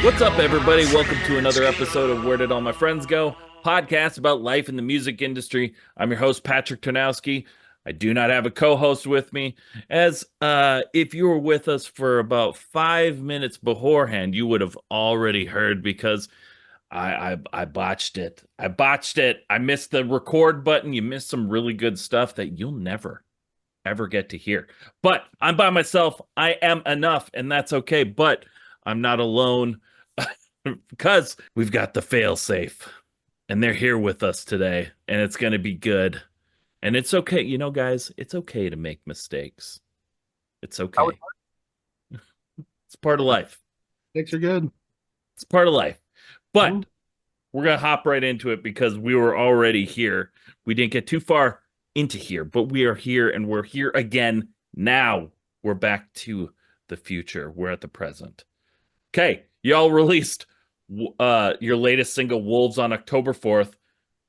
What's up, everybody? Welcome to another episode of Where Did All My Friends Go? Podcast about life in the music industry. I'm your host, Patrick Ternowski. I do not have a co-host with me, as if you were with us for about 5 minutes beforehand, you would have already heard because I botched it. I botched it. I missed the record button. You missed some really good stuff that you'll never ever get to hear. But I'm by myself. I am enough, and that's okay. But I'm not alone because we've got the Failsafe, and they're here with us today, and it's going to be good. And it's okay, guys. It's okay to make mistakes. It's I would okay. It's part of life. Picks are good. It's part of life. But Mhm. we're gonna hop right into it because we were already here. We didn't get too far into here, but we are here and we're here again now. We're back to the future. We're at the present. Okay, y'all released your latest single, Wolves, on October 4th.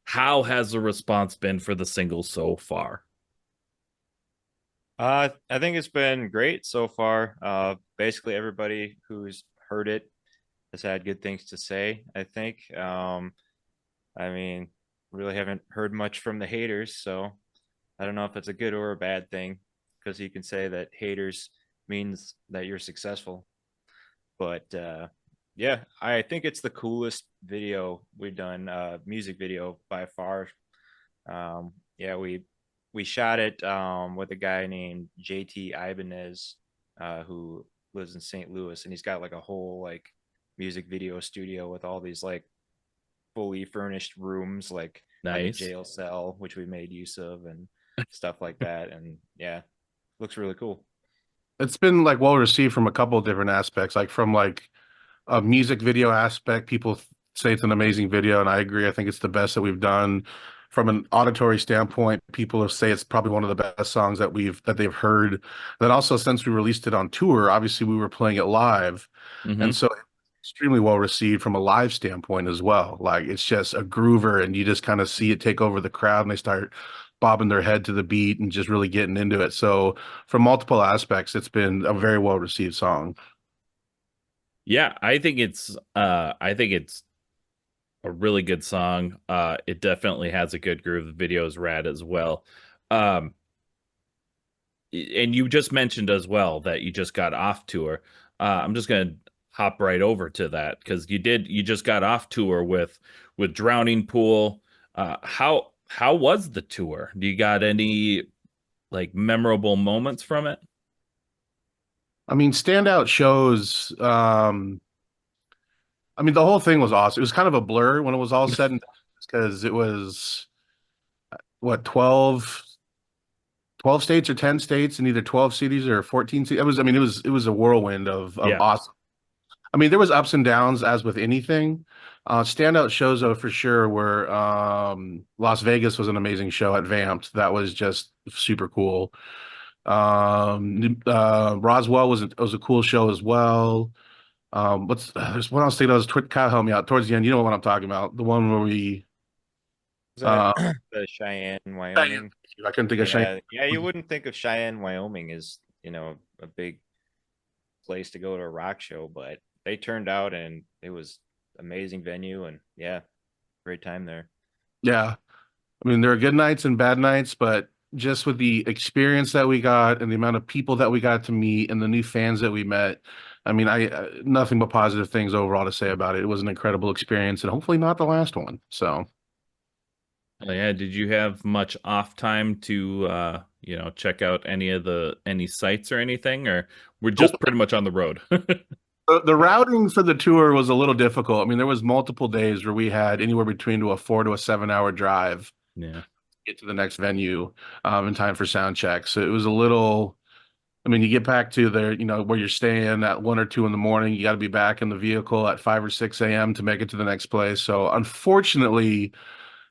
How has the response been for the single so far? I think it's been great so far. Basically everybody who's heard it has had good things to say, I think. I mean, really haven't heard much from the haters, so I don't know if it's a good or a bad thing, because you can say that haters means that you're successful. But yeah, I think it's the coolest video we've done, music video by far. Yeah, we shot it with a guy named JT Ibanez, who lives in St. Louis, and he's got like a whole like music video studio with all these like fully furnished rooms, like a Nice. jail cell, which we made use of, and stuff like that. And yeah, looks really cool. It's been like well received from a couple of different aspects. Like from like a music video aspect, people say it's an amazing video, and I agree. I think it's the best that we've done. From an auditory standpoint, people have say it's probably one of the best songs that they've heard. Then also since we released it on tour, obviously we were playing it live, and Mm-hmm. so extremely well received from a live standpoint as well. Like it's just a groover, and you just kind of see it take over the crowd, and they start bobbing their head to the beat and just really getting into it. So from multiple aspects, it's been a very well received song. Yeah, I think it's a really good song. It definitely has a good groove. The video is rad as well. Um, and you just mentioned as well that you just got off tour. I'm just gonna hop right over to that because you just got off tour with Drowning Pool. How was the tour? Do you got any like memorable moments from it? I mean, standout shows. I mean, the whole thing was awesome. It was kind of a blur when it was all said and done because it was what 12 states or 10 states in either 12 cities or 14 cities. It was, I mean, it was a whirlwind of Yeah. awesome. I mean, there was ups and downs as with anything. Standout shows though for sure were Las Vegas was an amazing show at Vamped. That was just super cool. Roswell was a cool show as well. What's there's one I was thinking of was Kyle help me out towards the end. You know what I'm talking about? The one where we Is that uh the Cheyenne, Cheyenne. Wyoming? I couldn't think of Cheyenne. Yeah, yeah, you wouldn't think of Cheyenne, Wyoming as, a big place to go to a rock show, but they turned out and it was amazing venue, and yeah, great time there. Yeah. I mean, there are good nights and bad nights, but just with the experience that we got and the amount of people that we got to meet and the new fans that we met, I mean, I nothing but positive things overall to say about it. It was an incredible experience and hopefully not the last one. So, Oh, yeah, did you have much off time to check out any sites or anything, or we're just pretty much on the road? the routing for the tour was a little difficult. I mean, there was multiple days where we had anywhere between to a 4 to 7 hour drive Yeah. to get to the next venue in time for sound check. So it was a little. I mean, you get back to there, where you're staying at 1 or 2 in the morning. You got to be back in the vehicle at 5 or 6 a.m. to make it to the next place. So, unfortunately,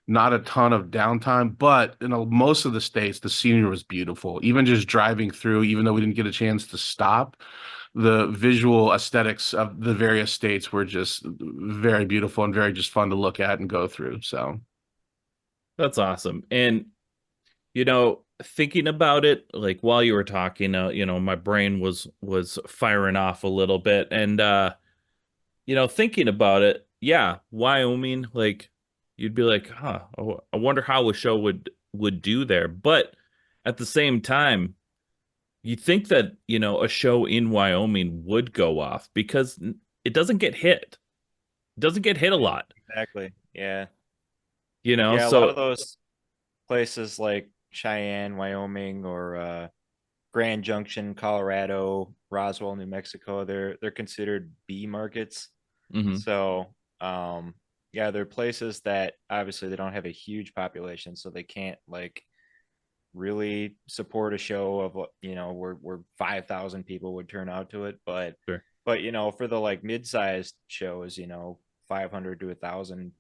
not a ton of downtime. But in most of the states, the scenery was beautiful. Even just driving through, even though we didn't get a chance to stop, the visual aesthetics of the various states were just very beautiful and very just fun to look at and go through. So, That's awesome. And thinking about it, like while you were talking, my brain was firing off a little bit, and thinking about it, yeah, Wyoming, like you'd be like, huh, I wonder how a show would do there. But at the same time, you think that, a show in Wyoming would go off because it doesn't get hit. It doesn't get hit a lot, Exactly. Yeah. A lot of so those places like Cheyenne, Wyoming, or Grand Junction, Colorado, Roswell, New Mexico, they're considered B markets. mhm, So, yeah, they're places that obviously they don't have a huge population, so they can't like really support a show of where 5,000 people would turn out to it. But sure. for the like mid-sized shows, 500 to 1,000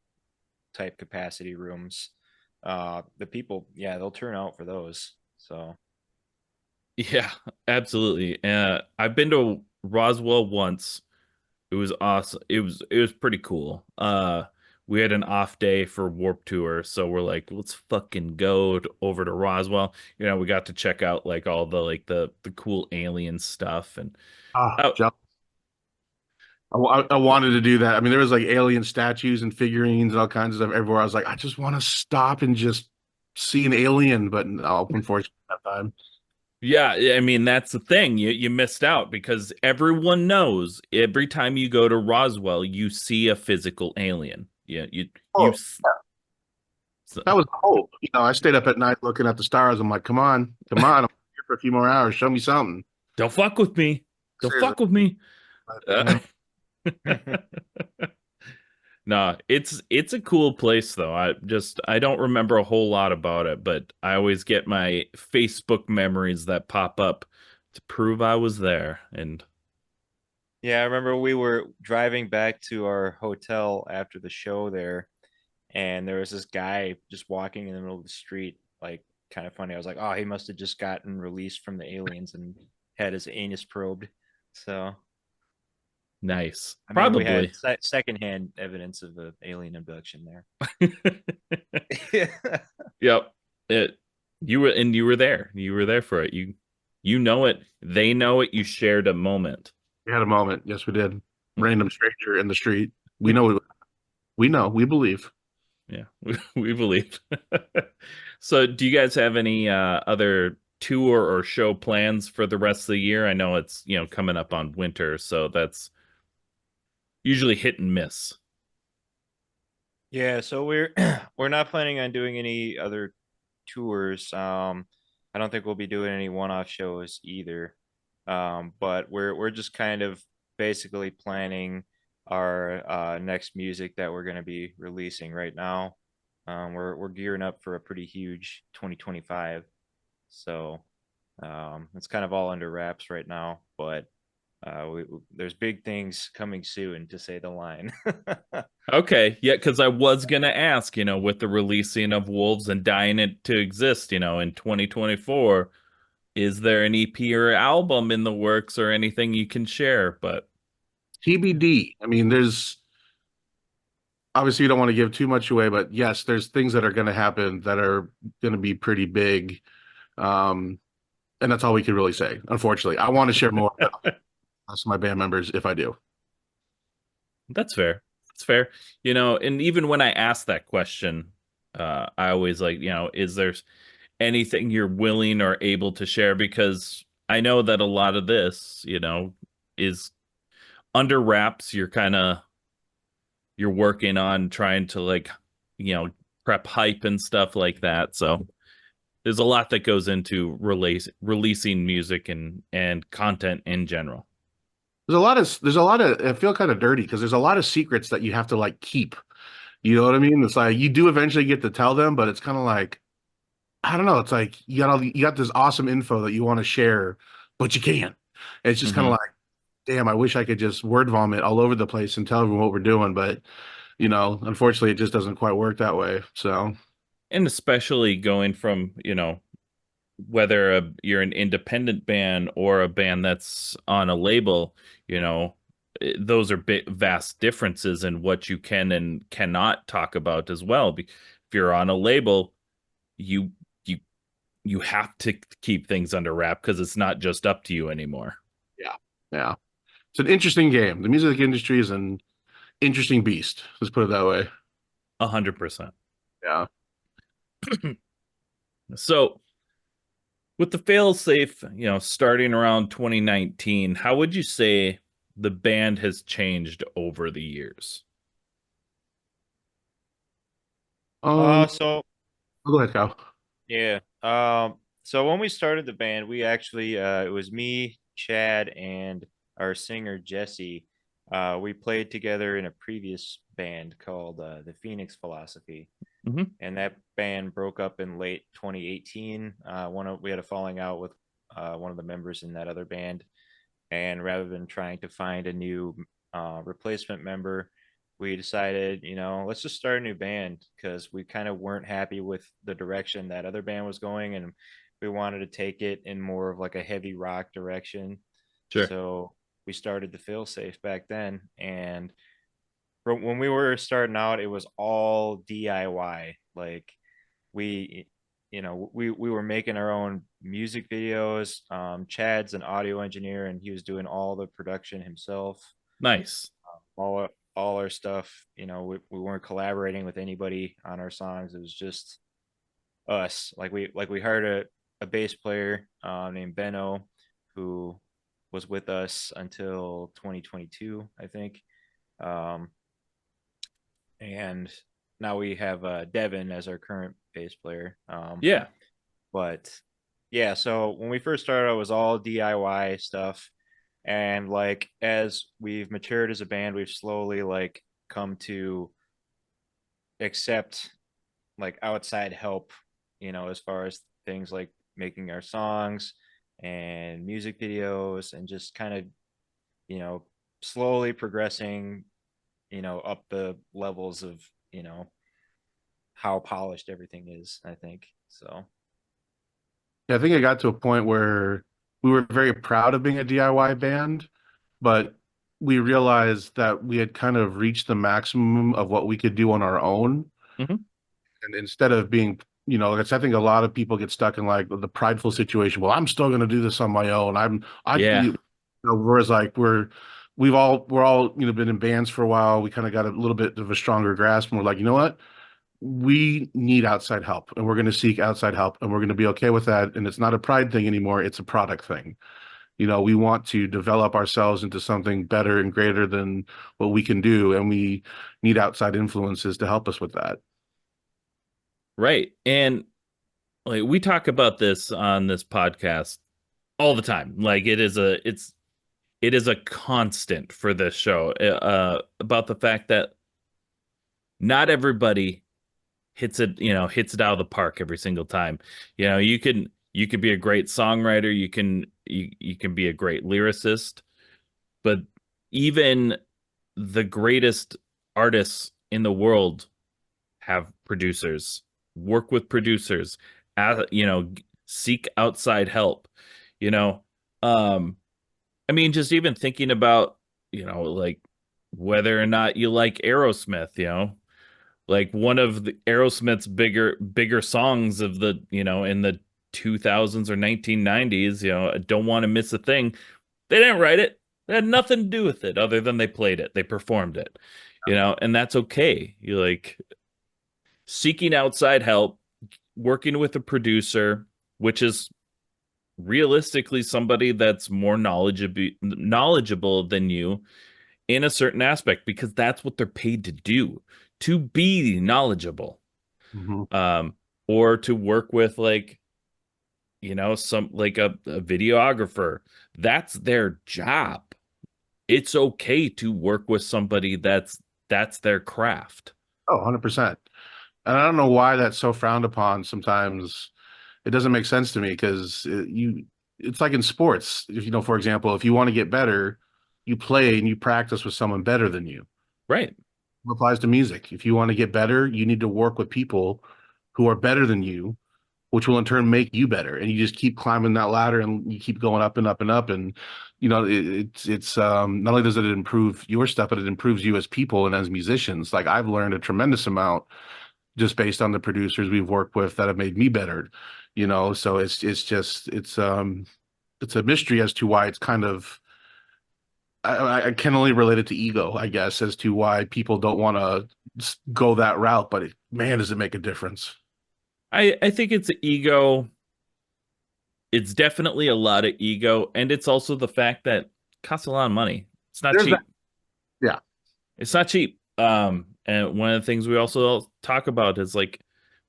type capacity rooms, the people, yeah, they'll turn out for those. So Yeah, absolutely. I've been to Roswell once. It was awesome. It was pretty cool. We had an off day for Warp Tour, so we're like, let's fucking go over to Roswell. We got to check out like all the like the cool alien stuff and Ah, oh I wanted to do that. I mean, there was like alien statues and figurines and all kinds of stuff everywhere. I was like, I just want to stop and just see an alien, but no, unfortunately, that time. yeah, I mean that's the thing. You missed out because everyone knows every time you go to Roswell, you see a physical alien. Yeah, you Oh, that was the hope. I stayed up at night looking at the stars. I'm like, come on, I'm here for a few more hours. Show me something. don't fuck with me. Don't Seriously, fuck with me. but, Uh, No, it's a cool place though. I don't remember a whole lot about it, but I always get my Facebook memories that pop up to prove I was there. And yeah, I remember we were driving back to our hotel after the show there, and there was this guy just walking in the middle of the street, like kind of funny. I was like, oh, he must have just gotten released from the aliens and had his anus probed. So, nice. I mean, we had Probably. secondhand evidence of the alien abduction there. Yep. It you were there. You were there for it. You know it. They know it. You shared a moment. we had a moment. Yes, we did. Random stranger in the street. We know. We know. We believe. Yeah, we believe. So, do you guys have any other tour or show plans for the rest of the year? I know it's, coming up on winter, so that's usually hit and miss. Yeah, so we're we're not planning on doing any other tours. I don't think we'll be doing any one-off shows either. But we're just kind of basically planning our next music that we're going to be releasing right now. We're gearing up for a pretty huge 2025. So it's kind of all under wraps right now, but there's big things coming soon, to say the line. Okay, yeah, because I was gonna ask, with the releasing of Wolves and Dying It to Exist, in 2024, is there an EP or album in the works or anything you can share? But TBD. I mean, there's obviously you don't want to give too much away, but yes, there's things that are going to happen that are going to be pretty big. Um, and that's all we can really say. Unfortunately, I want to share more with my band members if I do. that's fair. That's fair. And even when I ask that question, I always like, is there anything you're willing or able to share? Because I know that a lot of this, is under wraps. You're working on trying to like, you know, prep hype and stuff like that. So there's a lot that goes into releasing music and content in general. There's a lot of I feel kind of dirty because there's a lot of secrets that you have to like keep. You know what I mean? It's like you do eventually get to tell them, but it's kind of like I don't know. It's like you got this awesome info that you want to share, but you can't. It's just kind of Hmm. like, damn, I wish I could just word vomit all over the place and tell everyone what we're doing, but unfortunately, it just doesn't quite work that way. So And especially going from, whether you're an independent band or a band that's on a label, those are big, vast differences in what you can and cannot talk about as well. If you're on a label, you you you have to keep things under wrap because it's not just up to you anymore. yeah, yeah, it's an interesting game. The music industry is an interesting beast. Let's put it that way. 100%. Yeah. So with the Failsafe, starting around 2019, how would you say the band has changed over the years? So Go ahead, Kyle. yeah. So when we started the band, we actually it was me, Chad, and our singer Jesse. We played together in a previous band called the Phoenix Philosophy, Hmm. and that band broke up in late 2018. We had a falling out with one of the members in that other band, and rather than trying to find a new replacement member, we decided, let's just start a new band because we kind of weren't happy with the direction that other band was going, and we wanted to take it in more of like a heavy rock direction. Sure. So we started the Failsafe back then, and when we were starting out, it was all DIY. Like we we were making our own music videos. Chad's an audio engineer, and he was doing all the production himself. Nice. All our stuff, we weren't collaborating with anybody on our songs. It was just us. Like we hired a bass player named Benno, who was with us until 2022, I think. um and now we have Devin as our current bass player. Yeah. But yeah, so when we first started, it was all DIY stuff. And like as we've matured as a band, we've slowly like come to accept like outside help, as far as things like making our songs and music videos, and just kind of, you know, slowly progressing, up the levels of, how polished everything is, I think. So Yeah, I think it got to a point where we were very proud of being a DIY band, but we realized that we had kind of reached the maximum of what we could do on our own. Hmm. And instead of being, it's, I think a lot of people get stuck in like the prideful situation. Well, I'm still going to do this on my own. Yeah. Whereas like we're all, been in bands for a while. We kind of got a little bit of a stronger grasp, and we're like, you know what? We need outside help, and we're going to seek outside help, and we're going to be okay with that. And it's not a pride thing anymore. It's a product thing. We want to develop ourselves into something better and greater than what we can do. And we need outside influences to help us with that. Right. And like we talk about this on this podcast all the time. Like it is a constant for this show, about the fact that not everybody hits it out of the park every single time. You could be a great songwriter, you can be a great lyricist, but even the greatest artists in the world have producers, work with producers, seek outside help. You know, um, I mean, just even thinking about, like whether or not you like Aerosmith, like one of the Aerosmith's bigger songs of the, in the 2000s or 1990s, I don't want to miss a thing. They didn't write it. They had nothing to do with it other than they played it. They performed it, and that's okay. You like seeking outside help, working with a producer, which is realistically somebody that's more knowledgeable than you in a certain aspect, because that's what they're paid to do, to be knowledgeable. Mhm. um or to work with, like, some like a videographer. That's their job. It's okay to work with somebody that's their craft. Oh, 100%. And I don't know why that's so frowned upon sometimes. It doesn't make sense to me because it's like in sports. If for example, if you want to get better, you play and you practice with someone better than you. Right. It applies to music. If you want to get better, you need to work with people who are better than you, which will in turn make you better. And you just keep climbing that ladder, and you keep going up and up and up. And not only does it improve your stuff, but it improves you as people and as musicians. Like I've learned a tremendous amount just based on the producers we've worked with that have made me better. So it's a mystery as to why it's kind of I can only relate it to ego, I guess, as to why people don't want to go that route. But man, does it make a difference? I think it's ego. It's definitely a lot of ego, and it's also the fact that it costs a lot of money. It's not There's that. cheap. Yeah, It's not cheap. And one of the things we also talk about is like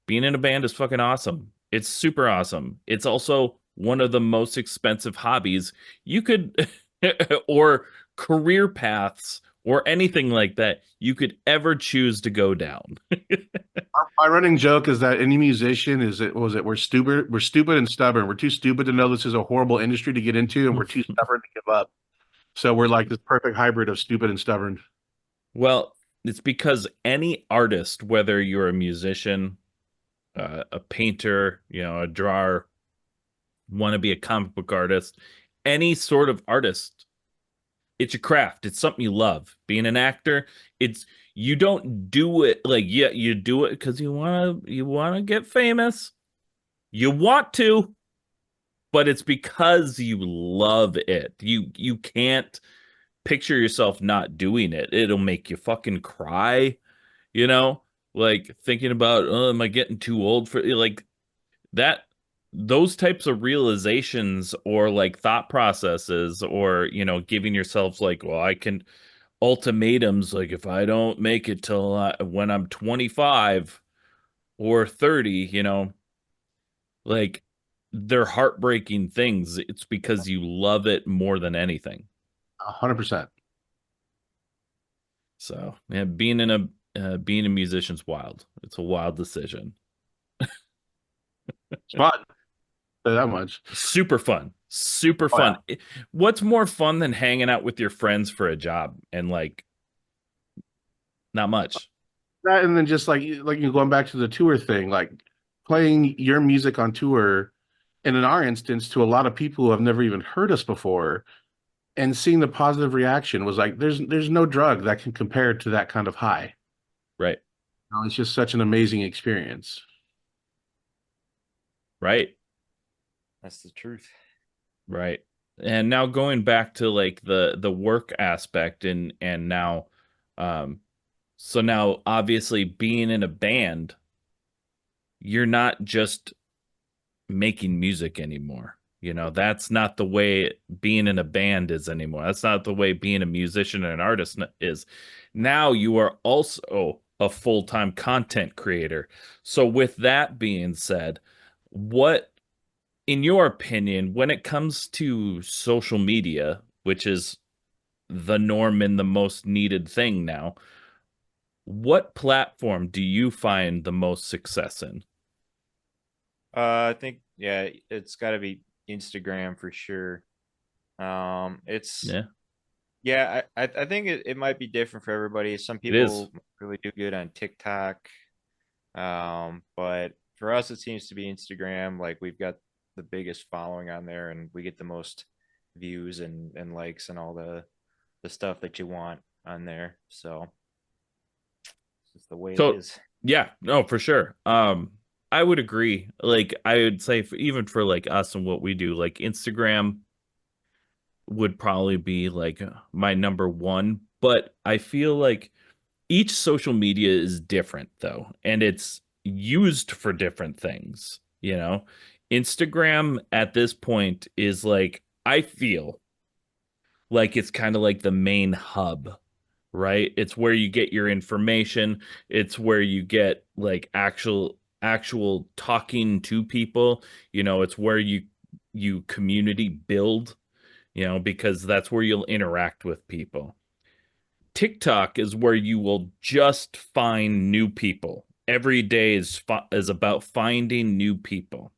being in a band is fucking awesome. It's super awesome. It's also one of the most expensive hobbies you could, or career paths, or anything like that you could ever choose to go down. my running joke is that any musician is it was it we're stupid and stubborn. We're too stupid to know this is a horrible industry to get into, and we're too stubborn to give up. So we're like this perfect hybrid of stupid and stubborn. Well, it's because any artist, whether you're a musician, a painter, a drawer, want to be a comic book artist, any sort of artist, it's your craft. It's something you love. Being an actor, it's you don't do it like yeah, you do it because you wanna get famous. You want to, but it's because you love it. You can't picture yourself not doing it. It'll make you fucking cry, you know? Like thinking about, oh, am I getting too old for like that those types of realizations or like thought processes or giving yourself like, well, I can ultimatums like if I don't make it till when I'm 25 or 30, like they're heartbreaking things. It's because you love it more than anything. 100%. So yeah, being a musician's wild. It's a wild decision. It's fun. Say that much. Super fun. Super Oh yeah. fun. What's more fun than hanging out with your friends for a job and like not much, That and then just like you going back to the tour thing, like playing your music on tour, and in our instance, to a lot of people who have never even heard us before, and seeing the positive reaction was like, there's no drug that can compare to that kind of high. right? It's just such an amazing experience. Right. That's the truth. Right. And now going back to like the work aspect and now um so now obviously being in a band, you're not just making music anymore. That's not the way being in a band is anymore. That's not the way being a musician and an artist is. Now you are also a full-time content creator. So with that being said, what in your opinion, when it comes to social media, which is the norm and the most needed thing now, what platform do you find the most success in? I think yeah, it's got to be Instagram for sure. It's Yeah, yeah, I think it might be different for everybody. Some it is. people really do good on TikTok. But for us, it seems to be Instagram. Like we've got the biggest following on there, and we get the most views and likes and all the stuff that you want on there. So it's just the way it So, is. yeah, no, for sure. I would agree. Like, I would say even for like us and what we do, like Instagram would probably be like my number one. But I feel like each social media is different though, and it's used for different things, Instagram at this point is like I feel like it's kind of like the main hub, right? It's where you get your information, it's where you get like actual talking to people, it's where you community build, because that's where you'll interact with people. TikTok is where you will just find new people. Every day is about finding new people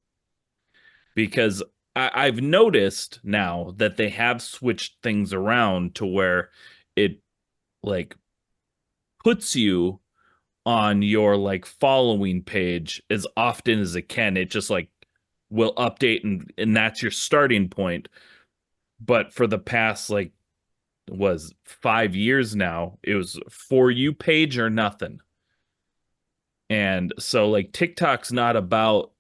because I've noticed now that they have switched things around to where it like puts you on your like following page as often as it can. It just like will update and that's your starting point. But for the past like was 5 years now, it was for you page or nothing. And so like TikTok's not about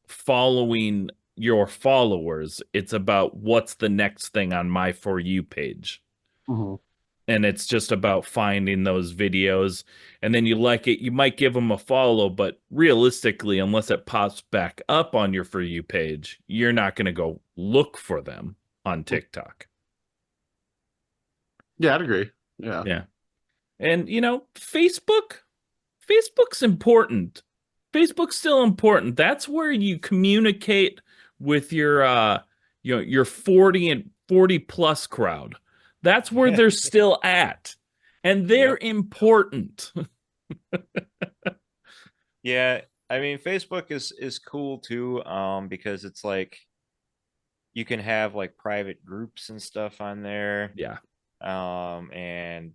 following your followers. It's about what's the next thing on my for you page. Mhm. And it's just about finding those videos, and then you like it, you might give them a follow, but realistically, unless it pops back up on your For You page, you're not going to go look for them on TikTok. Yeah, I'd agree. Yeah. Yeah. And Facebook's important. Facebook's still important. That's where you communicate with your 40 and 40 plus crowd. That's where they're still at. And they're Yep. important. Yeah, I mean Facebook is cool too, because it's like you can have like private groups and stuff on there. Yeah. And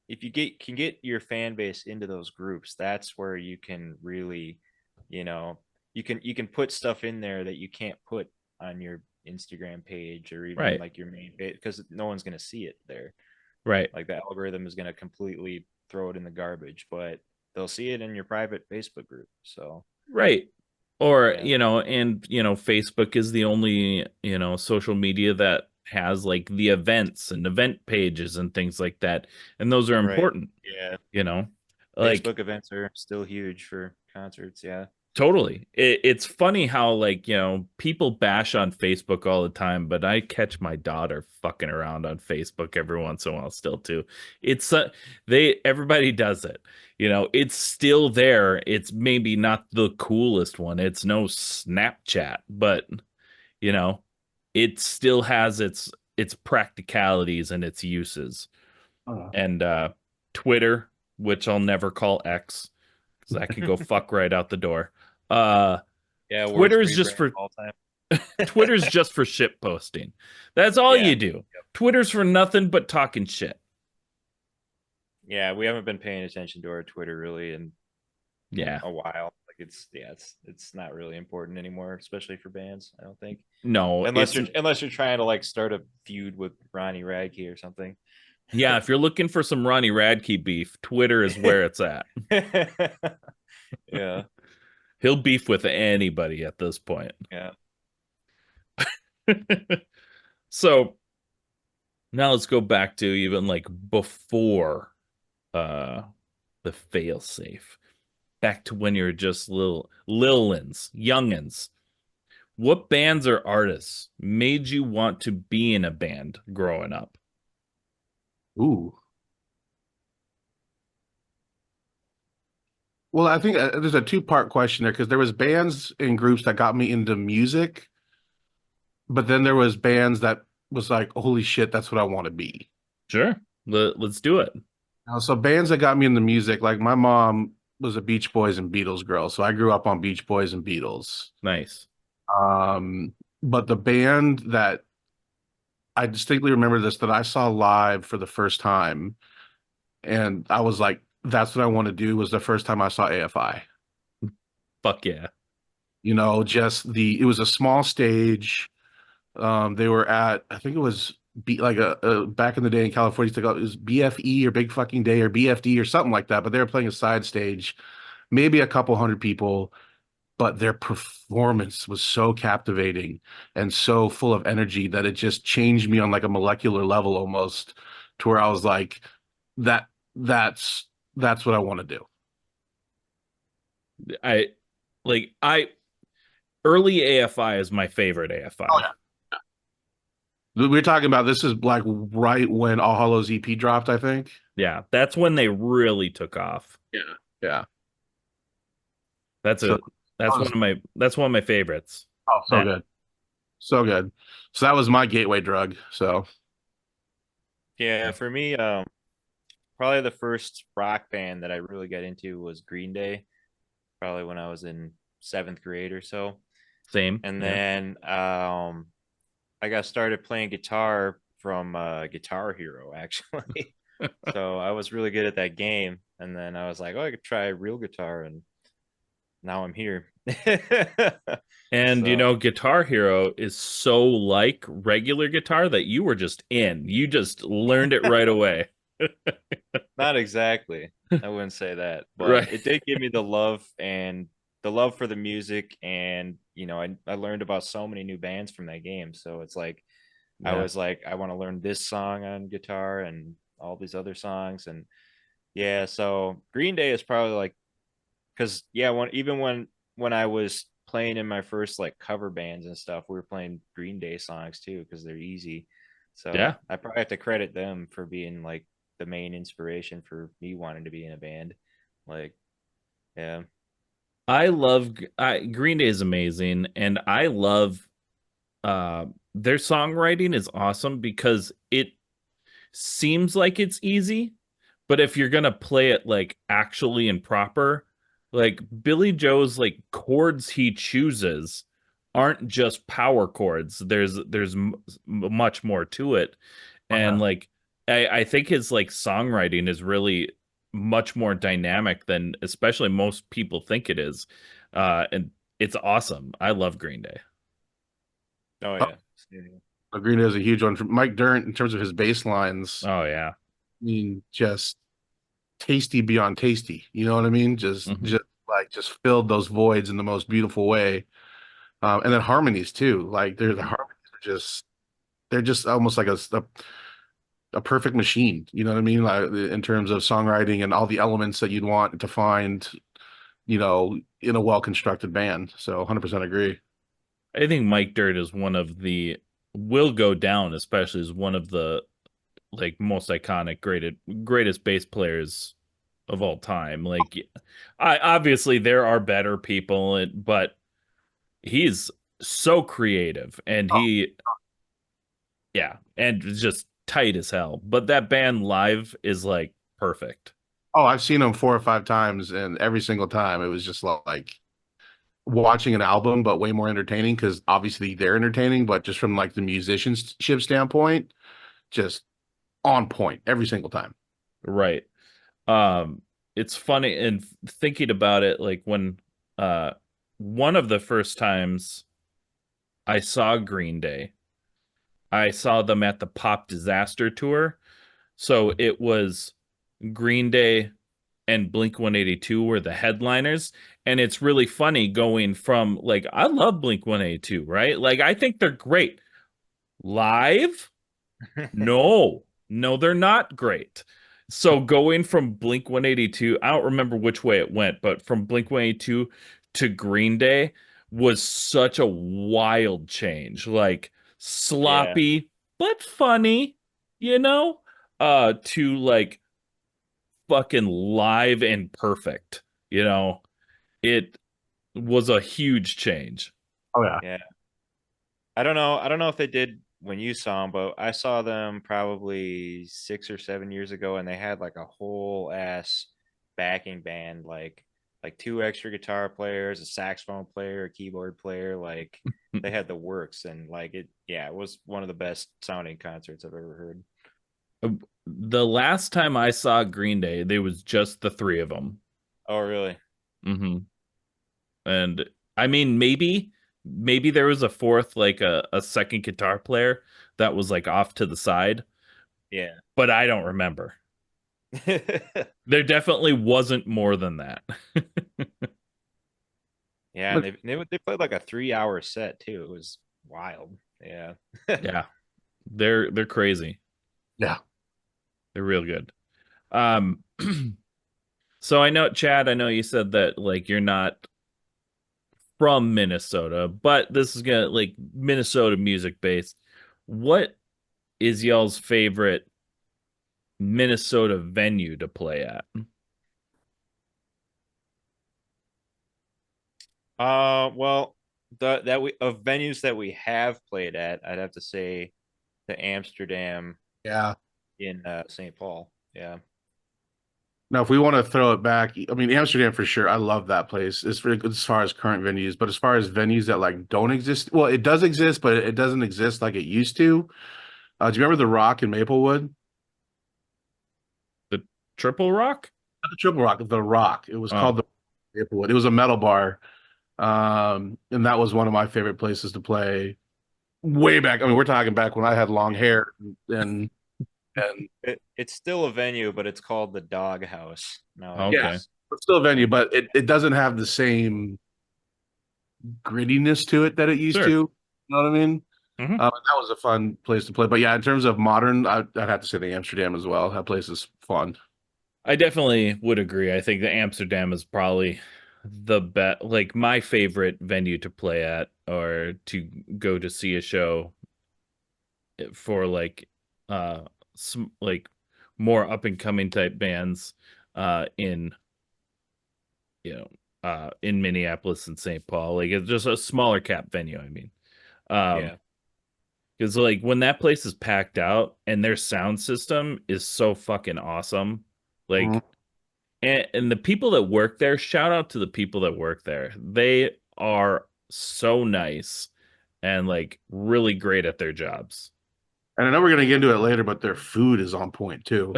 if you can get your fan base into those groups, that's where you can really, you know, you can put stuff in there that you can't put on your Instagram page or even Right. like your main page because no one's gonna see it there. Right. Like the algorithm is gonna completely throw it in the garbage, but they'll see it in your private Facebook group. So Right. Or, yeah, Facebook is the only, social media that has like the events and event pages and things like that. And those are right. important, Yeah, you know? Like Facebook events are still huge for concerts. Yeah. totally. It's funny how like, people bash on Facebook all the time, but I catch my daughter fucking around on Facebook every once in a while still too. It's everybody does it. It's still there. It's maybe not the coolest one. It's no Snapchat, but you know, it still has its practicalities and its uses. Uh, And Twitter, which I'll never call X because that can go fuck right out the door. Uh Yeah, worst Twitter's rebrand just of for all time. Twitter's just for shit posting. That's all Yeah. you do. Twitter's for nothing but talking shit. Yeah, we haven't been paying attention to our Twitter really in Yeah. a while. Like it's not really important anymore, especially for bands, I don't think. No, Unless you're trying to like start a feud with Ronnie Radke or something. yeah, if you're looking for some Ronnie Radke beef, Twitter is where it's at. Yeah, He'll beef with anybody at this point. yeah. So now let's go back to even like before uh the failsafe. Back to when you're just lilins, youngins. What bands or artists made you want to be in a band growing up? ooh. Well, I think there's a two-part question there because there was bands and groups that got me into music, but then there was bands that was like, holy shit, that's what I want to be. Sure. Let's do it. So bands that got me into music, like my mom was a Beach Boys and Beatles girl, so I grew up on Beach Boys and Beatles. Nice. Um, but the band that I distinctly remember this that I saw live for the first time, and I was like, that's what I want to do was the first time I saw AFI. Fuck yeah. Just it was a small stage. They were at, I think it was like a back in the day in California, it was BFE or Big Fucking Day or BFD or something like that, but they were playing a side stage, maybe a couple hundred people, but their performance was so captivating and so full of energy that it just changed me on like a molecular level almost to where I was like, that that's what I want to do. I I early AFI is my favorite Oh AFI. yeah. We're talking about this is like right when All Hallows EP dropped, I think. Yeah, that's when they really took off. Yeah. Yeah. That's So a I was, that's one of my favorites. oh, so That good. So good. So that was my gateway drug. So Yeah, for me, probably the first rock band that I really got into was Green Day, probably when I was in seventh grade or so. same. And Yeah. then I got started playing guitar from Guitar Hero, actually. So I was really good at that game. And then I was like, oh, I could try real guitar, and now I'm here. And So Guitar Hero is so like regular guitar that you were just in. You just learned it right away. not exactly. I wouldn't say that, Right. but it did give me the love for the music, and I learned about so many new bands from that game. So it's like I Yeah. was like, I want to learn this song on guitar and all these other songs. And yeah, so Green Day is probably like, because yeah, when I was playing in my first like cover bands and stuff, we were playing Green Day songs too because they're easy. So Yeah. I probably have to credit them for being like the main inspiration for me wanting to be in a band. Like, yeah, Green Day is amazing, and I love their songwriting is awesome because it seems like it's easy, but if you're gonna play it like actually and proper, like Billy Joe's like chords he chooses aren't just power chords. There's much more to it, and Okay. like I think his like songwriting is really much more dynamic than especially most people think it is, and it's awesome. I love Green Day. oh Oh, yeah, Green Day is a huge one. Mike Dirnt, in terms of his bass lines, Oh yeah. I mean, just tasty beyond tasty. You know what I mean? Hmm. Just filled those voids in the most beautiful way. And then harmonies too. Like the Hmm. harmonies are just they're just almost like a perfect machine. You know what I mean? Like in terms of songwriting and all the elements that you'd want to find, in a well-constructed band. So 100% agree. I think Mike Dirt is one of the will go down, especially as one of the like most iconic, greatest bass players of all time. Like, I obviously there are better people, but he's so creative, and yeah, and just tight as hell. But that band live is like perfect. Oh, I've seen them 4 or 5 times, and every single time it was just like watching an album, but way more entertaining because obviously they're entertaining, but just from like the musicianship standpoint, just on point every single time. Right. Um, it's funny and thinking about it, like when uh one of the first times I saw Green Day, I saw them at the Pop Disaster Tour. So it was Green Day and Blink 182 were the headliners. And it's really funny going from like, I love Blink 182, right? Like, I think they're great. Live, yeah. no, no, they're not great. So going from Blink 182, I don't remember which way it went, but from Blink 182 to Green Day was such a wild change. Like Yeah. sloppy but funny, to like fucking live and perfect. It was a huge change. Oh yeah. Yeah. I don't know if they did when you saw them, but I saw them probably 6 or 7 years ago, and they had like a whole ass backing band, like two extra guitar players, a saxophone player, a keyboard player. Like they had the works, and like it, yeah, it was one of the best sounding concerts I've ever heard. The last time I saw Green Day, there was just the three of them. Oh, really? Hmm. And I mean, maybe there was a fourth, like a second guitar player that was like off to the side, Yeah. but I don't remember. There definitely wasn't more than that. Yeah, and But they played like a 3 hour set too. It was wild. Yeah. Yeah, they're crazy. yeah. They're real good. Um, so I know, Chad, I know you said that like you're not from Minnesota, but this is gonna like Minnesota music based. What is y'all's favorite Minnesota venue to play at? Well, the that we of venues that we have played at, I'd have to say the Amsterdam Yeah. in St. Paul. Yeah. Now, if we want to throw it back, I mean, Amsterdam for sure. I love that place. As far as current venues, but as far as venues that like don't exist, well, it does exist, but it doesn't exist like it used to. Do you remember the Rock in Maplewood? The Triple Rock? Not the Triple Rock, the Rock. It was called Oh, the Maplewood. It was a metal bar, and that was one of my favorite places to play. Way back. I mean, we're talking back when I had long Yeah. hair and It's still a venue, but it's called the Dog House yeah, okay. nowadays. it's still a venue, but it doesn't have the same grittiness to it that it used to. Sure. You know what I mean? Mhm. That was a fun place to play. But yeah, in terms of modern, I'd have to say the Amsterdam as well. That place is fun. I definitely would agree. I think the Amsterdam is probably the best, like my favorite venue to play at or to go to see a show for like more up and coming type bands in you know in Minneapolis and St. Paul. Like it's just a smaller cap venue, I mean. Um Yeah. because like when that place is packed out and their sound system is so fucking awesome. Mhm. Like and the people that work there, shout out to the people that work there. They are so nice and like really great at their jobs. And I know we're gonna get into it later, but their food is on point too.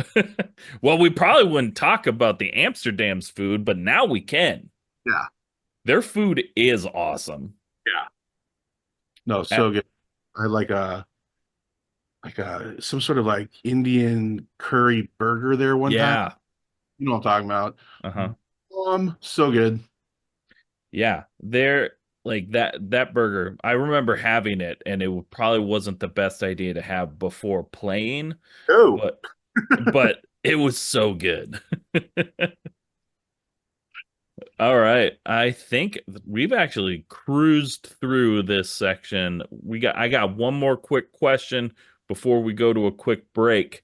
Well, we probably wouldn't talk about the Amsterdam's food, but now we can. Yeah. Their food is awesome. Yeah. No, Uh, so good. I like some sort of like Indian curry burger there one time. yeah. You know what I'm talking about. Uh-huh. So good. Yeah. They're like that burger. I remember having it and it probably wasn't the best idea to have before playing, Oh, but but it was so good. All right. I think we've actually cruised through this section. I got one more quick question before we go to a quick break.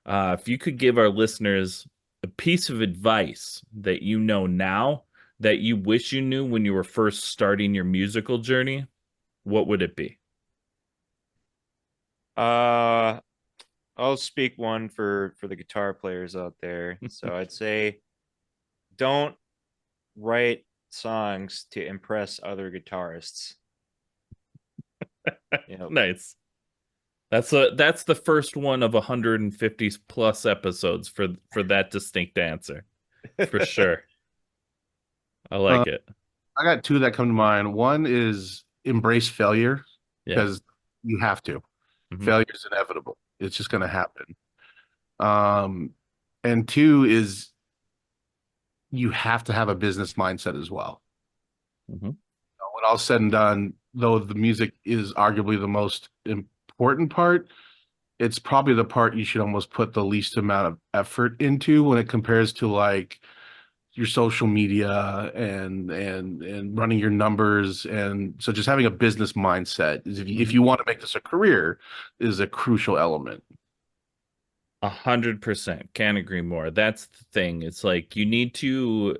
If you could give our listeners a piece of advice that you know now that you wish you knew when you were first starting your musical journey, what would it be? Uh, I'll speak one for the guitar players out there. So I'd say don't write songs to impress other guitarists. You know, Nice. That's the first one of 150 plus episodes for that distinct answer. For sure. I uh, like it. I got two that come to mind. One is embrace failure Yeah. because you have to. Hmm. Failure is inevitable. It's just going to happen. Um, and two is you have to have a business mindset as well. Hmm. When all's said and done, though the music is arguably the most important part, it's probably the part you should almost put the least amount of effort into when it compares to like your social media and running your numbers. And so just having a business mindset is if you want to make this a career is a crucial element. 100%. Can't agree more. That's the thing. It's like you need to,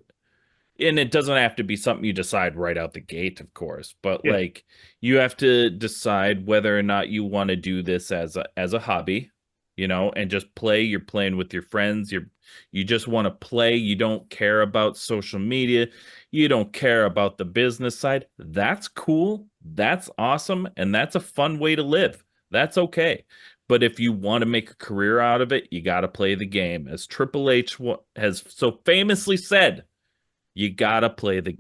and it doesn't have to be something you decide right out the gate, of course, but Yeah. like you have to decide whether or not you want to do this as a hobby, and just play. You're playing with your friends. You just want to play. You don't care about social media. You don't care about the business side. That's cool. That's awesome, and that's a fun way to live. That's okay. But if you want to make a career out of it, you got to play the game. As Triple H has so famously said, you have to play the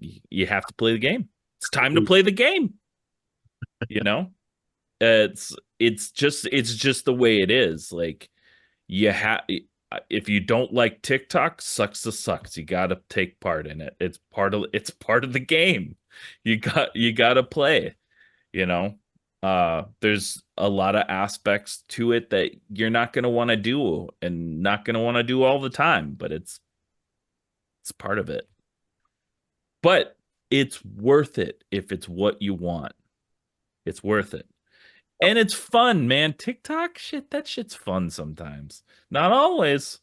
game. It's time to play the game. You know, it's just the way it is. Like you have, if you don't like TikTok, sucks. You got to take part in it. It's part of the game. You got to play. You know, there's a lot of aspects to it that you're not going to want to do and not going to want to do all the time, but it's part of it. But it's worth it if it's what you want. It's worth it. And it's fun, man. TikTok shit, that shit's fun sometimes. Not always.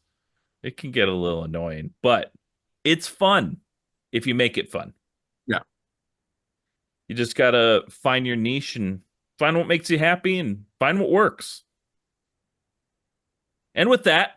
It can get a little annoying, but it's fun if you make it fun. Yeah. You just gotta find your niche and find what makes you happy and find what works. And with that,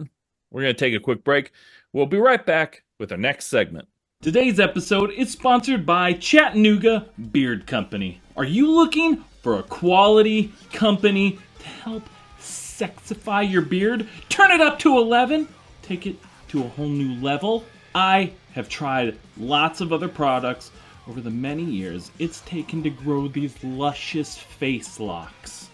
we're gonna take a quick break. We'll be right back with our next segment. Today's episode is sponsored by Chattanooga Beard Company. Are you looking for a quality company to help sexify your beard? Turn it up to 11, take it to a whole new level. I have tried lots of other products over the many years it's taken to grow these luscious face locks.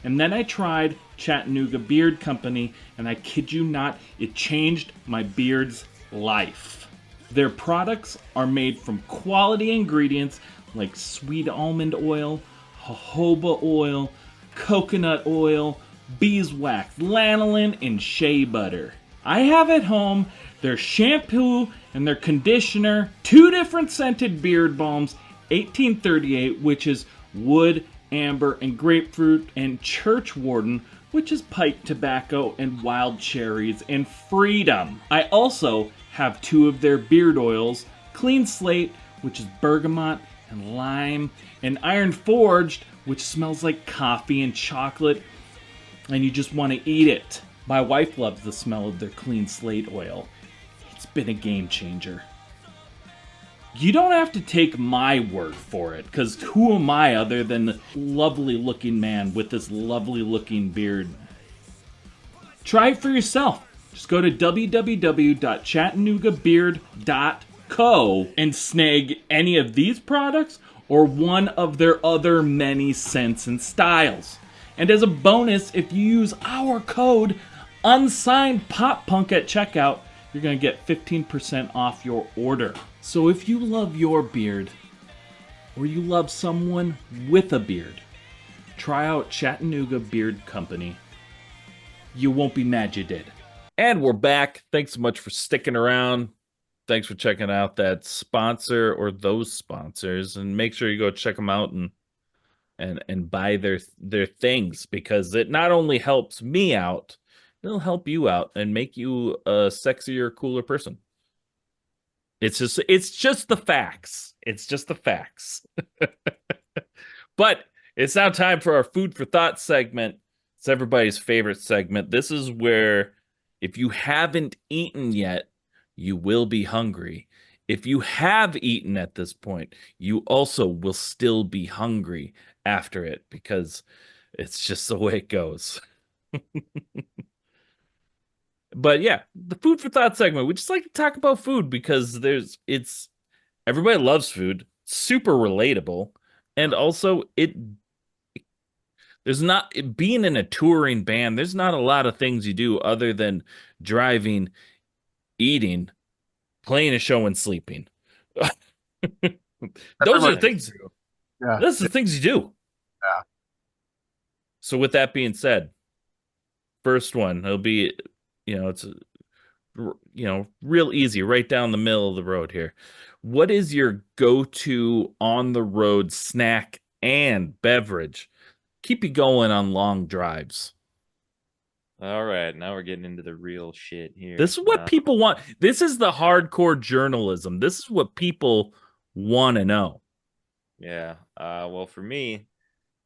And then I tried Chattanooga Beard Company, and I kid you not, it changed my beard's life. Their products are made from quality ingredients like sweet almond oil, jojoba oil, coconut oil, beeswax, lanolin, and shea butter. I have at home their shampoo and their conditioner, 2 different scented beard balms, 1838, which is wood, amber, and grapefruit, and churchwarden, which is pipe tobacco and wild cherries, and freedom. I also have 2 of their beard oils, clean slate, which is bergamot and lime, and iron forged, which smells like coffee and chocolate, and you just want to eat it. My wife loves the smell of their clean slate oil. It's been a game changer. You don't have to take my word for it, because who am I other than the lovely looking man with this lovely looking beard? Try it for yourself. Just go to www.chattanoogabeard.co and snag any of these products or one of their other many scents and styles. And as a bonus, if you use our code Unsigned Pop Punk at checkout, you're going to get 15% off your order. So if you love your beard, or you love someone with a beard, try out Chattanooga Beard Company. You won't be mad you did. And we're back. Thanks so much for sticking around. Thanks for checking out that sponsor or those sponsors, and make sure you go check them out and buy their things, because it not only helps me out, it'll help you out and make you a sexier, cooler person. It's just the facts. It's just the facts. But it's now time for our food for thought segment. It's everybody's favorite segment. This is where if you haven't eaten yet, you will be hungry. If you have eaten at this point, you also will still be hungry after it, because it's just the way it goes. But yeah, the food for thought segment. We just like to talk about food because everybody loves food, super relatable, and also there's not, being in a touring band, there's not a lot of things you do other than driving, eating, playing a show, and sleeping. Those are the things. Yeah. Those are the things you do. Yeah. So with that being said, first one, it'll be, it's real easy, right down the middle of the road here. What is your go-to on the road snack and beverage? Keep you going on long drives. All right, now we're getting into the real shit here. This is what people want. This is the hardcore journalism. This is what people want to know. Yeah. Well, for me,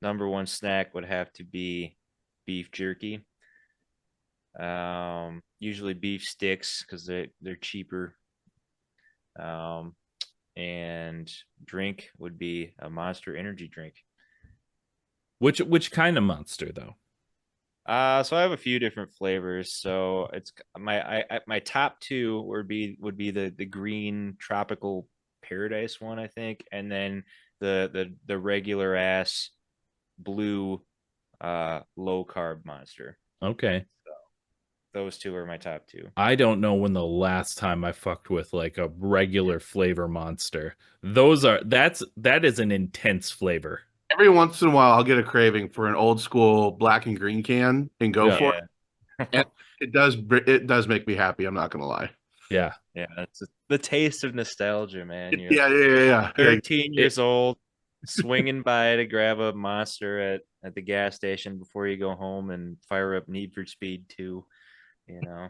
number one snack would have to be beef jerky. Usually beef sticks because they're cheaper. And drink would be a Monster energy drink. Which kind of Monster though? So I have a few different flavors. So it's my top two would be the green tropical paradise one, I think, and then the regular ass blue low carb Monster. Okay. So those two are my top two. I don't know when the last time I fucked with like a regular flavor Monster. That is an intense flavor. Every once in a while, I'll get a craving for an old school black and green can and go for it. And it does make me happy. I'm not gonna lie. Yeah. Yeah, it's the taste of nostalgia, man. You're Yeah. 13 years old, swinging by to grab a Monster at the gas station before you go home and fire up Need for Speed 2.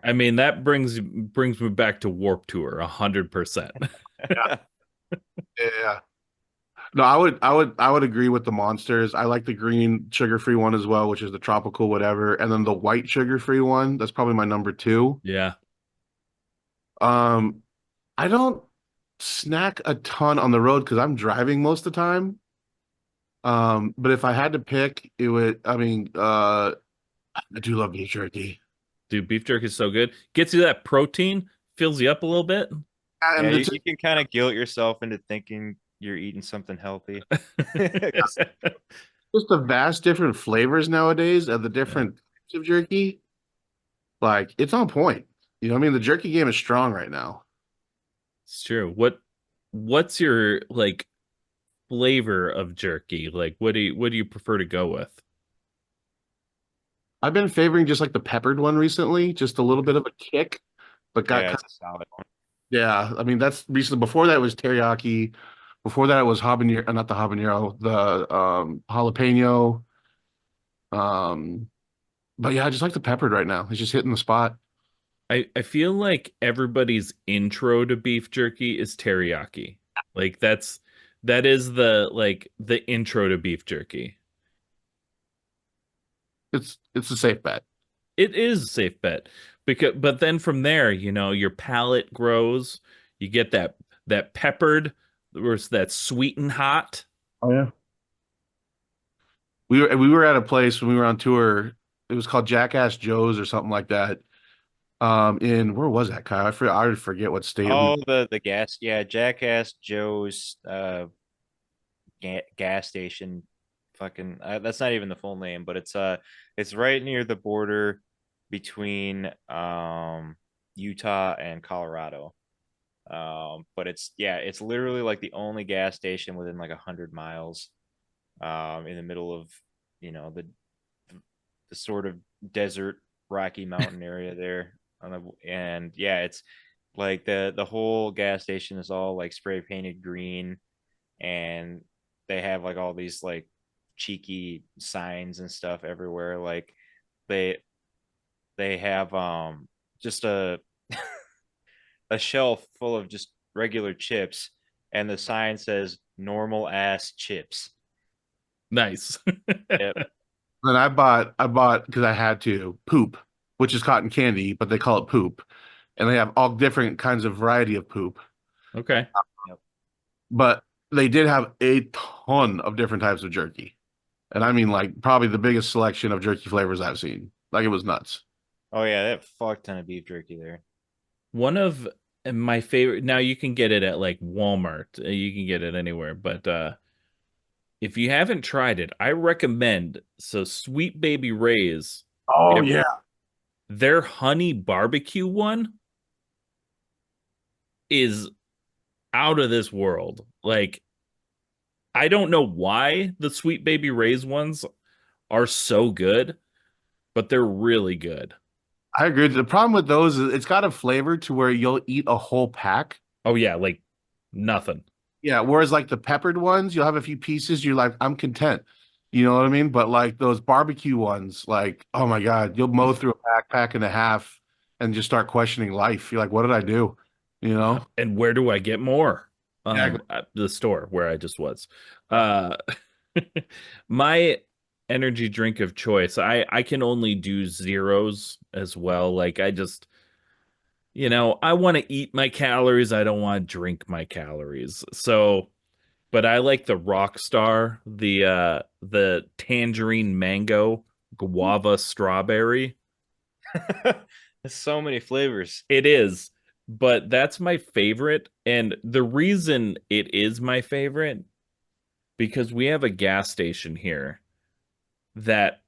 I mean, that brings me back to Warped Tour 100%. Yeah. No, I would agree with the Monsters. I like the green sugar-free one as well, which is the tropical whatever, and then the white sugar-free one. That's probably my number 2. Yeah. I don't snack a ton on the road because I'm driving most of the time. But if I had to pick, it would. I mean, I do love beef jerky. Dude, beef jerky is so good. Gets you that protein, fills you up a little bit. And you can kind of guilt yourself into thinking you're eating something healthy. Just the vast different flavors nowadays of the different types of jerky. Like, it's on point. You know what I mean? The jerky game is strong right now. It's true. What's your like flavor of jerky? Like what do you prefer to go with? I've been favoring just like the peppered one recently, just a little bit of a kick, but got Yeah, kind it's a solid one. yeah. I mean, that's recently. Before that was teriyaki. Before that it was habanero, not the habanero, the jalapeno. Um, but yeah, I just like the peppered right now. It's just hitting the spot. I feel like everybody's intro to beef jerky is teriyaki. Like that is the intro to beef jerky. It's a safe bet. It is a safe bet because but then from there, your palate grows. You get that peppered versus that sweet and hot. Oh yeah. We were at a place when we were on tour. It was called Jackass Joe's or something like that. In where was that, Kyle? I already forget what state we. Oh, the gas, yeah, Jackass Joe's gas station. Fucking, that's not even the full name, but it's right near the border between Utah and Colorado. But it's, yeah, it's literally like the only gas station within like 100 miles, in the middle of, the sort of desert Rocky Mountain area there. And yeah, it's like the whole gas station is all like spray painted green, and they have like all these like cheeky signs and stuff everywhere. Like they they have just a shelf full of just regular chips, and the sign says normal ass chips. Nice. Yep. Then I bought because I had to poop, which is cotton candy, but they call it poop, and they have all different kinds of variety of poop. Okay. Yep. But they did have a ton of different types of jerky, and I mean like probably the biggest selection of jerky flavors I've seen. Like it was nuts. Oh yeah, that fuck ton of beef jerky there. One of my favorite, now you can get it at like Walmart. You can get it anywhere, but if you haven't tried it, I recommend Sweet Baby Ray's, Oh their, yeah, their honey barbecue one is out of this world. Like I don't know why the Sweet Baby Ray's ones are so good, but they're really good. I agree. The problem with those is it's got a flavor to where you'll eat a whole pack. Oh yeah, like nothing. Yeah, whereas like the peppered ones, you'll have a few pieces, you're like, I'm content. You know what I mean? But like those barbecue ones, like, oh my God, you'll mow through a backpack and a half and just start questioning life. You're like, what did I do? You know? And where do I get more? Yeah. At the store where I just was. Uh my energy drink of choice, I can only do zeros as well. Like I just, I want to eat my calories. I don't want to drink my calories. So, but I like the Rockstar, the tangerine mango guava strawberry. There's so many flavors. It is, but that's my favorite. And the reason it is my favorite, because we have a gas station here that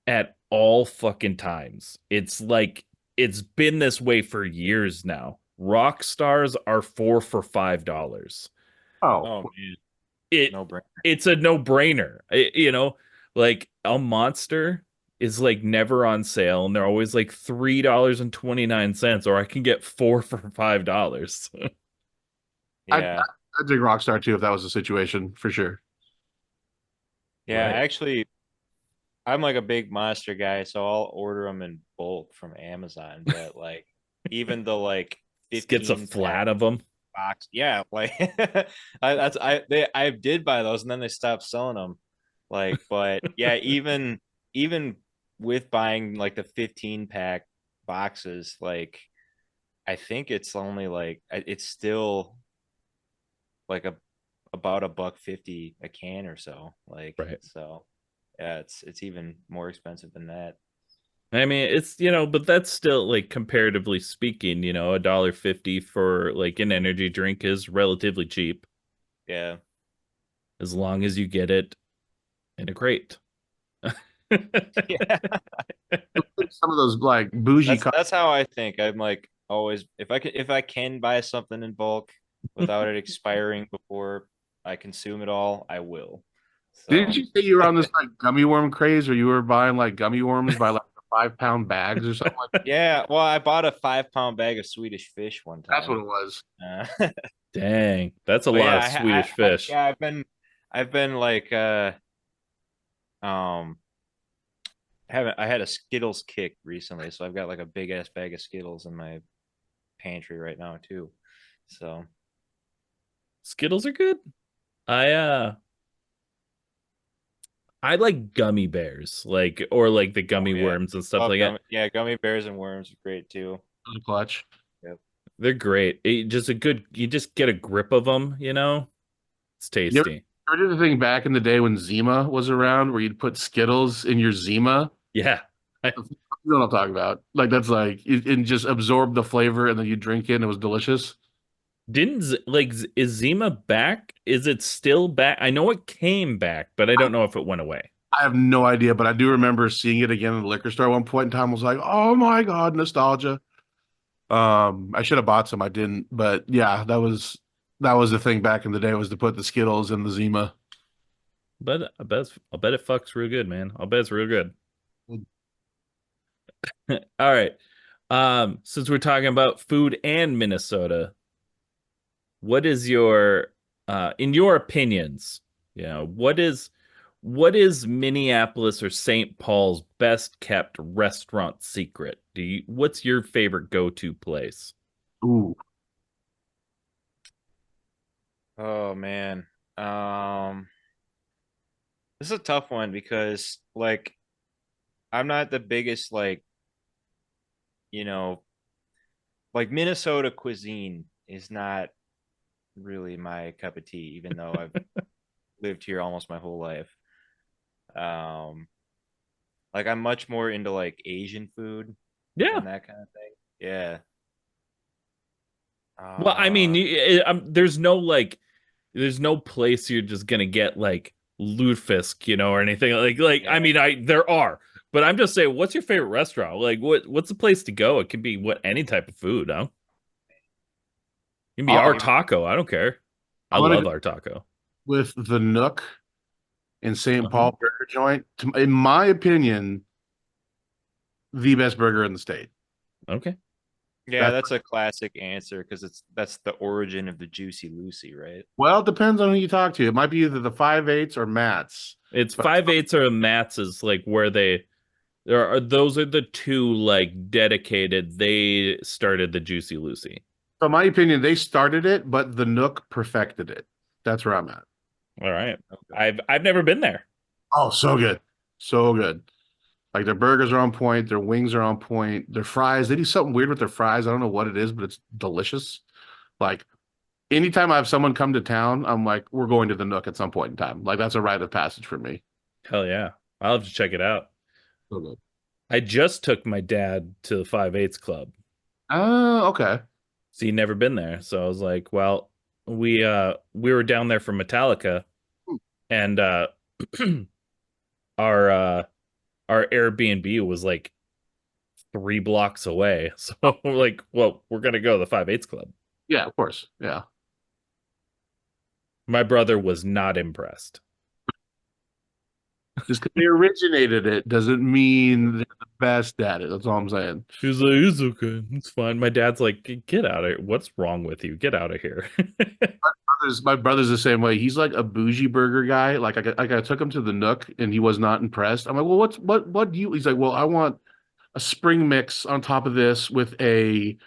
at all fucking times, it's like it's been this way for years now. Rock stars are 4 for $5. Oh, Oh man, It no brainer. it's a no-brainer. Like a monster is like never on sale and they're always like $3.29, or I can get four for $5. I'd, Yeah, I'd drink Rockstar too if that was the situation for sure. yeah. Right. Actually, I'm like a big monster guy, so I'll order them in bulk from Amazon. But like, even the like Just gets a 15 pack flat of them. box, yeah, like I did buy those, and then they stopped selling them. Like, but yeah, even with buying like the 15 pack boxes, like I think it's only like it's still like about $1.50 a can or so. Like, Right. so yeah, it's even more expensive than that. I mean, it's, but that's still like comparatively speaking, $1.50 for like an energy drink is relatively cheap Yeah. as long as you get it in a crate. Yeah. Some of those like bougie. That's how I think. I'm like always, if I can buy something in bulk without it expiring before I consume it all, I will. Didn't So you say you were on this like gummy worm craze, or you were buying like gummy worms by like the 5-pound bags or something like that. Yeah, well, I bought a 5-pound bag of Swedish fish one That's what time. it was. Dang, that's a But lot yeah, of Swedish fish. yeah, I've been like um haven't I had a Skittles kick recently, so I've got like a big ass bag of Skittles in my pantry right now too. So Skittles are good. I I like gummy bears, like or like the oh gummy yeah, worms and stuff love like that. gummy bears and worms are great too. It was a clutch. Yep. They're great. Just a good, you just get a grip of them, you know? It's You ever, tasty. ever did the thing back in the day when Zima was around where you'd put Skittles in your Zima? Yeah. I You know what I'm talking about. Like that's like it just absorbed the flavor and then you drink it and it was delicious. didn't is Zima back? Is it still back? I know it came back, but I don't know if it went away. I have no idea, but I do remember seeing it again in the liquor store at one point in time. I was like, oh my God, nostalgia. I should have bought some. I didn't, but yeah, that was the thing back in the day was to put the Skittles in the Zima. But I'll bet it fucks real good, man. I'll bet it's real good. All right. Since we're talking about food and Minnesota, what is your in your opinions, what is Minneapolis or St. Paul's best kept restaurant secret? What's your favorite go-to place? Ooh, Oh man. This is a tough one because like I'm not the biggest you know, like Minnesota cuisine is not really my cup of tea, even though I've lived here almost my whole life. Um, like I'm much more into like Asian food Yeah. and that kind of thing. Yeah. Well, I mean, Uh, there's no place you're just gonna get like lutefisk, or anything I yeah. mean, there are, but I'm just saying, what's your favorite restaurant? Like, what's the place to go? It can be any type of food, huh? It can be our Maybe. taco. I don't care. I I'm gonna love go our taco. with the Nook in St. Uh-huh. Paul Burger Joint. In my opinion, the best burger in the state. Okay. Yeah, That that's a classic answer because that's the origin of the Juicy Lucy, right? well, it depends on who you talk to. It might be either the 5/8 or Matt's. It's But 5/8 or Matt's is like where those are the two like dedicated. They started the Juicy Lucy. so, in my opinion, they started it, but the Nook perfected it. That's where I'm at. All right. Okay. I've never been there. Oh, so good. So good. Like their burgers are on point, their wings are on point, their fries, they do something weird with their fries. I don't know what it is, but it's delicious. Like anytime I have someone come to town, I'm like, we're going to the Nook at some point in time. Like that's a rite of passage for me. Hell yeah. I'll have to check it out. So good. I just took my dad to the 5/8 club. Oh, okay. So he'd never been there. So I was like, well, we were down there for Metallica, and our uh our Airbnb was like 3 blocks away. So we're like, well, we're gonna go to the 5/8 club. Yeah, of course. Yeah. My brother was not impressed. Just because they originated it doesn't mean they're the best at it. That's all I'm saying. He was like, it's okay. It's fine. My dad's like, get out of here. What's wrong with you? Get out of here. My brother's the same way. He's like a bougie burger guy. Like I took him to the Nook and he was not impressed. I'm like, well, what do you? He's like, well, I want a spring mix on top of this with a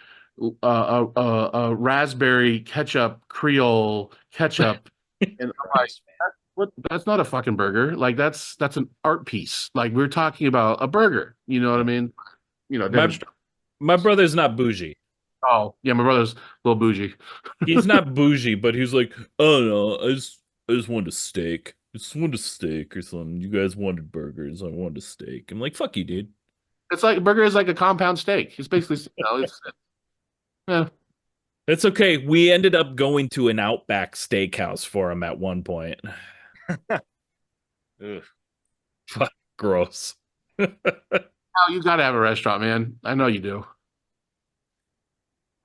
raspberry ketchup Creole ketchup, and I'm like, Christ, what? That's not a fucking burger. Like that's an art piece. Like we're talking about a burger. You know what I mean? Different my stuff. my brother's not bougie. Oh yeah, my brother's a little bougie. He's not bougie, but he's like, oh no, I just wanted a steak. I just wanted a steak or something. You guys wanted burgers. I wanted a steak. I'm like, fuck you, dude. It's like burger is like a compound steak. It's basically yeah. It's okay. We ended up going to an Outback Steakhouse for him at one point. man. Ugh. Fuck, gross. Oh, you gotta have a restaurant, man. I know you do.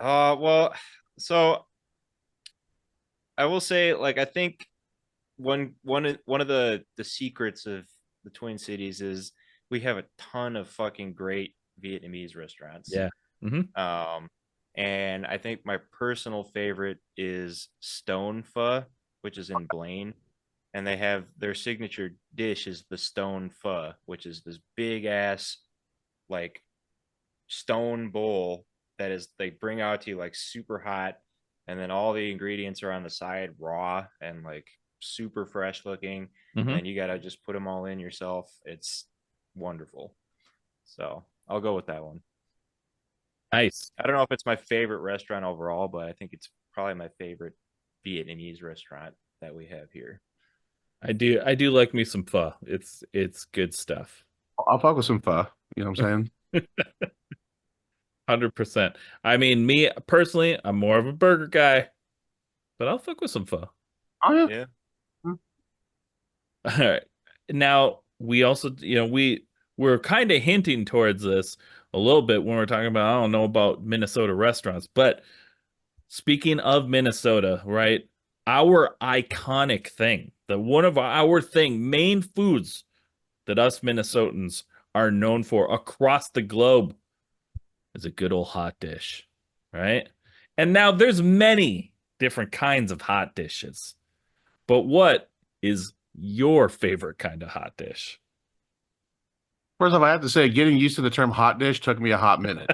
Well, so I will say, like, I think one of the secrets of the Twin Cities is we have a ton of fucking great Vietnamese restaurants. Yeah. Hmm. Um, and I think my personal favorite is Stone Pho, which is in Blaine, and they have their signature dish is the Stone Pho, which is this big ass like stone bowl that is they bring out to you like super hot, and then all the ingredients are on the side raw and like super fresh looking, and Hmm. then you gotta just put them all in yourself. It's wonderful. So I'll go with that one. Nice. I don't know if it's my favorite restaurant overall, but I think it's probably my favorite Vietnamese restaurant that we have here. I do like me some pho. It's good stuff. I'll fuck with some pho. You know what I'm saying? 100%. I mean, me personally, I'm more of a burger guy, but I'll fuck with some pho. Oh yeah. Yeah. All right. Now, we also, we're kind of hinting towards this a little bit when we're talking about, I don't know about Minnesota restaurants, but speaking of Minnesota, right? Our iconic thing, the one of our main foods that us Minnesotans are known for across the globe is a good old hot dish, right? And now there's many different kinds of hot dishes. But what is your favorite kind of hot dish? First off, I have to say, getting used to the term hot dish took me a hot minute.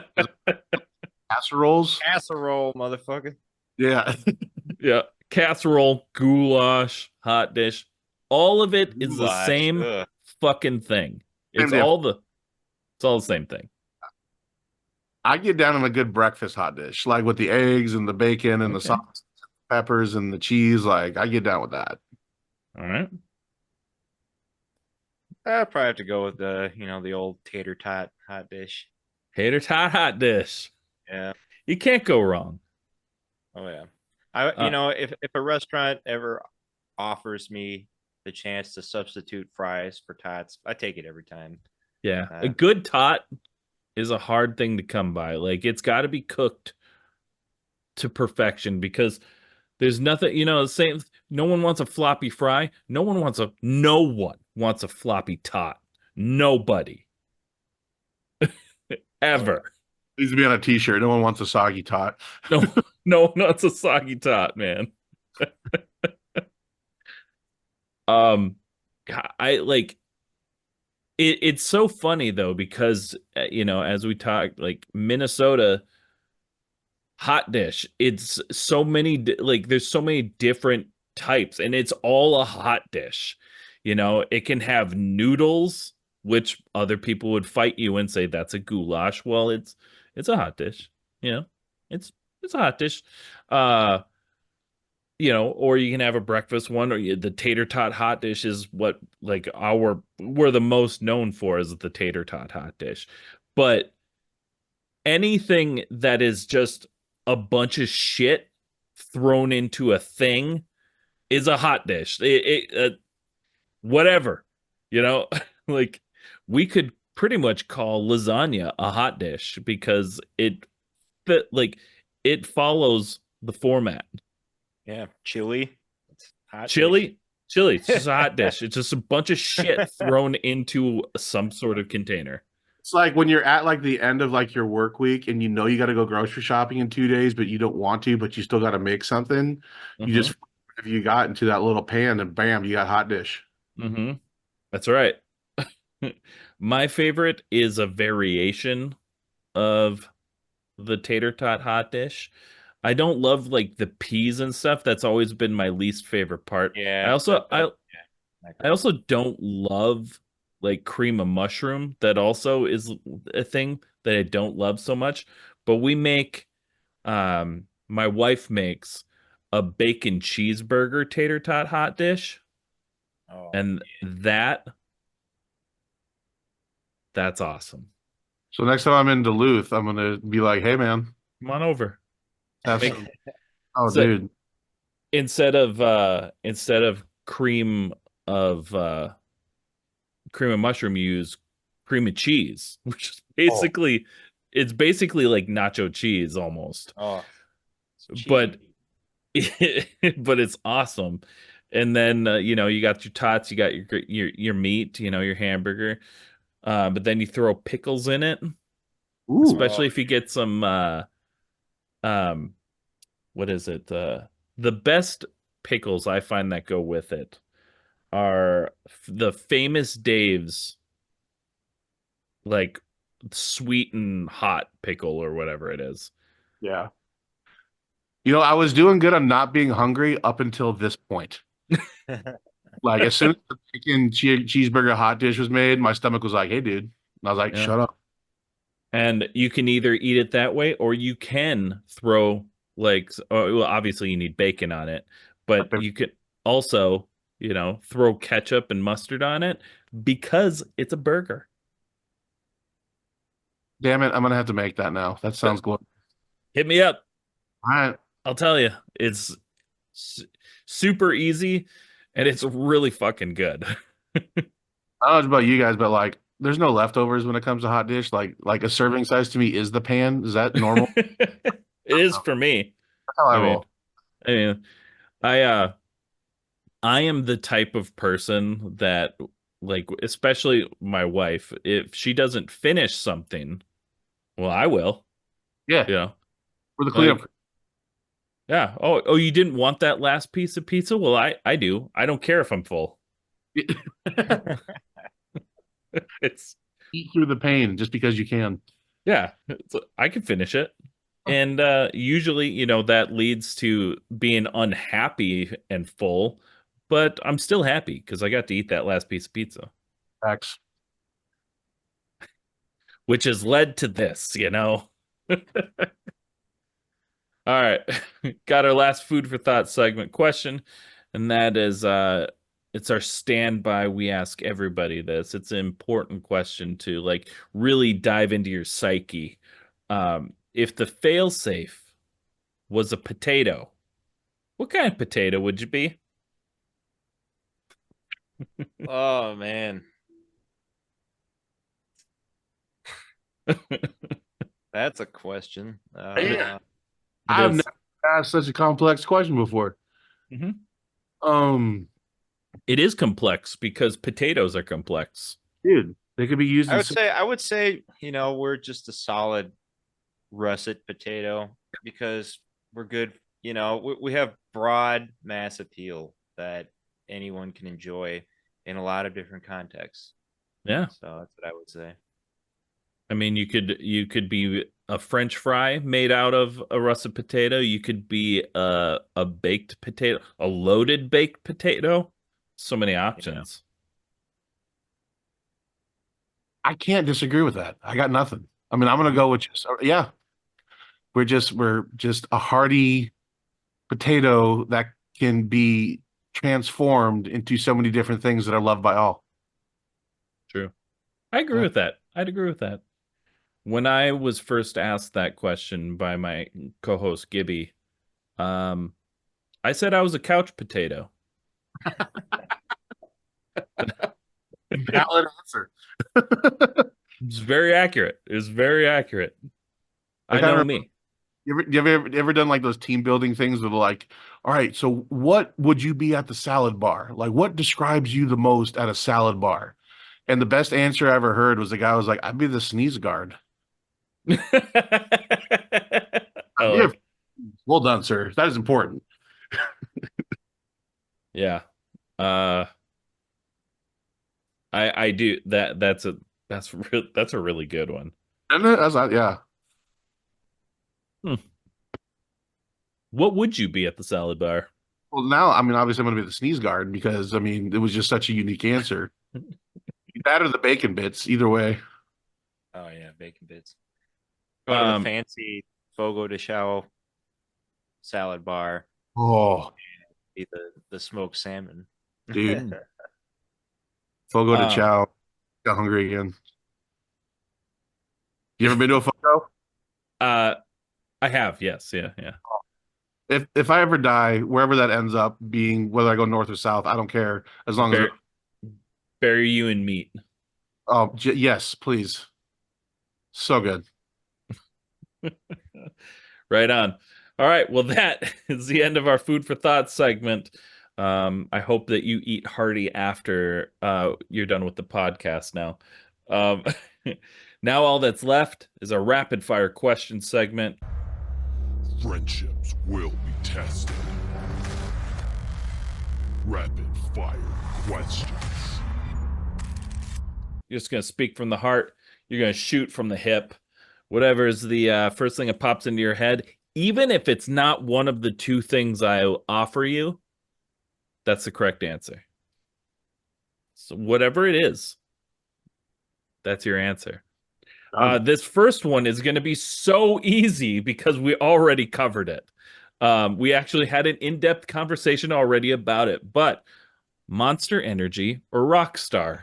Casseroles, Casserole, motherfucker. yeah. Yeah, casserole, goulash, hot dish, all of it is the Goulash. same Ugh. fucking thing. Same It's deal. all the same thing. I get down on a good breakfast hot dish, like with the eggs and the bacon and the Okay. sauce, peppers and the cheese. Like I get down with that. All right. I'd probably have to go with the old tater tot hot dish. Tater tot hot dish. Yeah. You can't go wrong. Oh yeah. I Uh, if a restaurant ever offers me the chance to substitute fries for tots, I take it every time. yeah. A Uh, good tot is a hard thing to come by. Like it's got to be cooked to perfection because there's nothing, the same. No one wants a floppy fry. No one wants a floppy tot. Nobody oh yeah. ever. Needs to be on a t-shirt. No one wants a soggy tot. No, no one wants a soggy tot, man. Um, I like it's so funny though because as we talk, like Minnesota hot dish, it's so many like there's so many different types, and it's all a hot dish. It can have noodles, which other people would fight you and say that's a goulash. Well, it's a hot dish. You know, it's it's a hot dish. Uh, or you can have a breakfast one, or the tater tot hot dish is what like we're the most known for is the tater tot hot dish. But anything that is just a bunch of shit thrown into a thing is a hot dish. Whatever, you know, like we could pretty much call lasagna a hot dish because like it follows the format. Yeah. Chili. It's hot dish. Chili, chili, it's just a hot dish. It's just a bunch of shit thrown into some sort of container. It's like when you're at like the end of like your work week and you know you got to go grocery shopping in 2 days, but you don't want to, but you still got to make something. You Hmm. just if you got into that little pan and bam, you got hot dish. Hmm. That's right. My favorite is a variation of the tater tot hot dish. I don't love like the peas and stuff. That's always been my least favorite part. I Yeah. also That I that yeah. Not I great. also don't love like cream of mushroom. That also is a thing that I don't love so much. But my wife makes a bacon cheeseburger tater tot hot dish, Oh and that's awesome. So next time I'm in Duluth, I'm gonna be like, hey man, Come on over. have Make some. Oh so dude. instead of of uh cream of mushroom, you use cream of cheese, which is Oh, basically like nacho cheese almost. oh, it's But cheesy. but it's awesome. And then you got your tots, you got your meat, your hamburger. but then you throw pickles in it, Ooh, Oh, especially if you get some um what is it? The best pickles I find that go with it are the Famous Dave's like sweet and hot pickle or whatever it is. yeah. You know, I was doing good on not being hungry up until this point. Like as soon as the chicken cheeseburger hot dish was made, my stomach was like, "Hey, dude," and I was like, Yeah. "Shut up." And you can either eat it that way or you can throw like well obviously you need bacon on it, but you could also, throw ketchup and mustard on it because it's a burger. Damn it, I'm gonna have to make that now. That sounds glorious. Hit me up. All right. I'll tell you. It's su- super easy and it's really fucking good. I don't know about you guys, but like, there's no leftovers when it comes to hot dish. Like a serving size to me is the pan. Is that normal? It is That's for me. how I I mean, roll. I mean, I am the type of person that, like, especially my wife, if she doesn't finish something, well, I will, Yeah, you know, for the cleanup. like, yeah. Oh, you didn't want that last piece of pizza? Well, I do. I don't care if I'm full. It's, Eat through the pain just because you can. yeah, I can finish it. And usually, that leads to being unhappy and full, but I'm still happy because I got to eat that last piece of pizza, Facts. which has led to this. All right. Got our last food for thought segment question, and that is it's our standby. We ask everybody this. It's an important question to like really dive into your psyche. If the failsafe was a potato, what kind of potato would you be? oh man, that's a question. Yeah. It I've is. never asked such a complex question before. Mhm. Um, It is complex because potatoes are complex. dude, they could be used in. I would say, we're just a solid russet potato because we're good. We have broad mass appeal that anyone can enjoy in a lot of different contexts. Yeah. So that's what I would say. I mean, you could be a French fry made out of a russet potato. You could be a baked potato, a loaded baked potato. So many Yeah. options. I can't disagree with that. I got nothing. I mean, I'm gonna go with just yeah. We're just a hearty potato that can be transformed into so many different things that are loved by all. True. I agree Yeah. with that. I'd agree with that. When I was first asked that question by my co-host Gibby, um, I said I was a couch potato. Valid answer. It's very accurate. It's very accurate. I Like I know remember, me. you ever done like those team building things that are like, all right, so what would you be at the salad bar? Like, what describes you the most at a salad bar? And the best answer I ever heard was the guy was like, I'd be the sneeze guard. I Yeah, like, well done, sir. That is important. yeah. Uh, I do that. That's a really good one. Isn't it? That's not, yeah. Hmm. What would you be at the salad bar? Well, now, I mean, obviously, I'm going to be the sneeze guard because, I mean, it was just such a unique answer. That or the bacon bits, either way. Oh yeah, bacon bits. Go to the Um, fancy Fogo de Chao salad bar. Oh, Eat the smoked salmon. dude. mm, Fogo de uh, Chao. Got hungry again. You ever been to a Fogo? uh, I have, yes, yeah, yeah. If I ever die, wherever that ends up being, whether I go north or south, I don't care. As long as, Bury, bury you in meat. oh, yes, please. So good. Right on. All right. Well, that is the end of our food for thought segment. I hope that you eat hearty after you're done with the podcast now. Um, now all that's left is a rapid fire question segment. Friendships will be tested. Rapid fire questions. You're just going to speak from the heart. You're going to shoot from the hip. Whatever is the first thing that pops into your head, even if it's not one of the two things I offer you, that's the correct answer. So whatever it is, that's your answer. This first one is going to be so easy because we already covered it. We actually had an in-depth conversation already about it. But Monster Energy or Rockstar?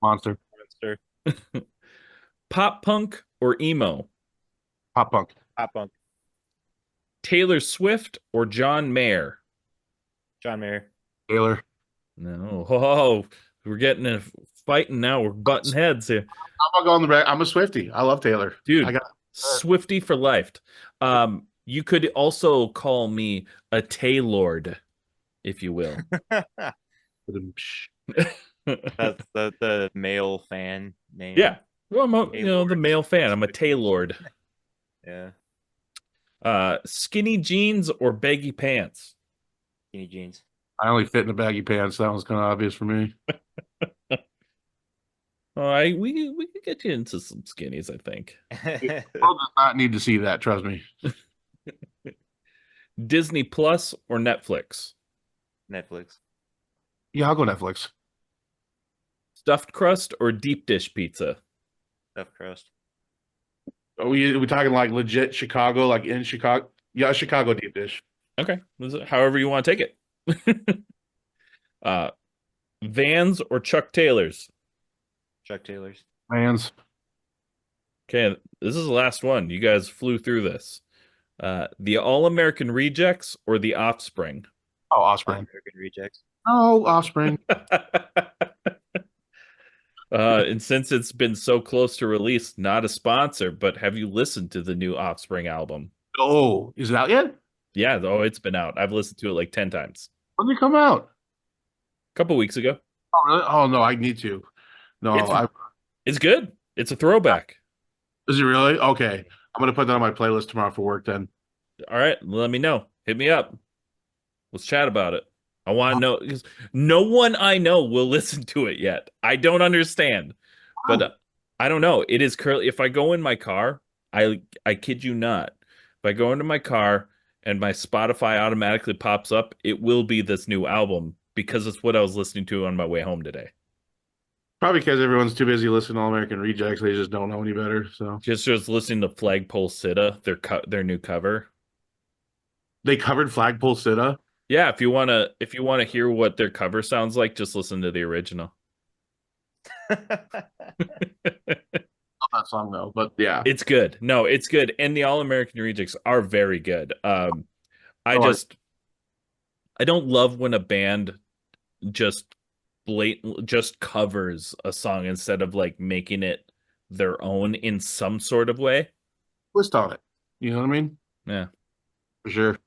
Monster. Monster. Pop punk or emo? Pop punk. Pop punk. Taylor Swift or John Mayer? John Mayer. Taylor. No. Oh, we're getting a fighting now. We're butting heads here. I'm gonna go on the back. I'm a Swiftie. I love Taylor. Dude, I got Swiftie for life. You could also call me a Taylord, if you will. That's the male fan name. Yeah. Well, I'm the male fan. I'm a Taylord. Yeah. Skinny jeans or baggy pants? Skinny jeans. I only fit in the baggy pants. That was kind of obvious for me. All right, we could get you into some skinnies, I think. The world does not need to see that. Trust me. Disney Plus or Netflix? Netflix. Yeah, I'll go Netflix. Stuffed crust or deep dish pizza? Stuffed crust. Are we talking like legit Chicago, like in Chicago? Yeah, Chicago deep dish. Okay, however you want to take it. Vans or Chuck Taylors? Chuck Taylors. Vans. Okay, this is the last one. You guys flew through this. The All-American Rejects or the Offspring? Oh, Offspring. American Rejects. Oh, Offspring. And since it's been so close to release, not a sponsor, but have you listened to the new Offspring album? Oh, is it out yet? Yeah, it's been out. I've listened to it like 10 times. When did it come out? A couple weeks ago. Oh, really? Oh, no, I need to. No, It's good. It's a throwback. Is it really? Okay. I'm going to put that on my playlist tomorrow for work then. All right, let me know. Hit me up. Let's chat about it. I want to know because no one I know will listen to it yet. I don't understand, but I don't know. It is currently. If I go in my car, I kid you not. If I go into my car and my Spotify automatically pops up, it will be this new album because it's what I was listening to on my way home today. Probably because everyone's too busy listening to All American Rejects. They just don't know any better. So just listening to Flagpole Sitta, their new cover. They covered Flagpole Sitta. Yeah, if you wanna hear what their cover sounds like, just listen to the original. Not that song though, but yeah, it's good. No, it's good, and the All American Rejects are very good. I don't love when a band just covers a song instead of like making it their own in some sort of way. Twist on it. You know what I mean? Yeah, for sure.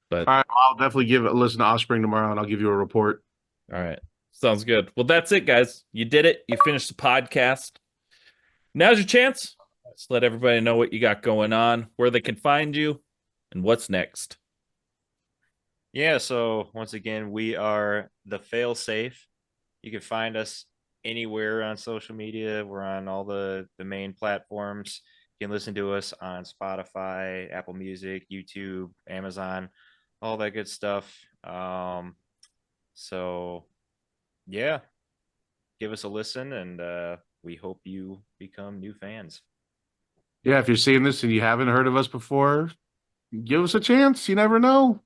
But all right, I'll definitely listen to Offspring tomorrow, and I'll give you a report. All right, sounds good. Well, that's it, guys. You did it. You finished the podcast. Now's your chance. Let's let everybody know what you got going on, where they can find you, and what's next. Yeah, so once again, we are the Failsafe. You can find us anywhere on social media. We're on all the main platforms. You can listen to us on Spotify, Apple Music, YouTube, Amazon, all that good stuff. So yeah, give us a listen, and we hope you become new fans. Yeah, if you're seeing this and you haven't heard of us before, give us a chance. You never know.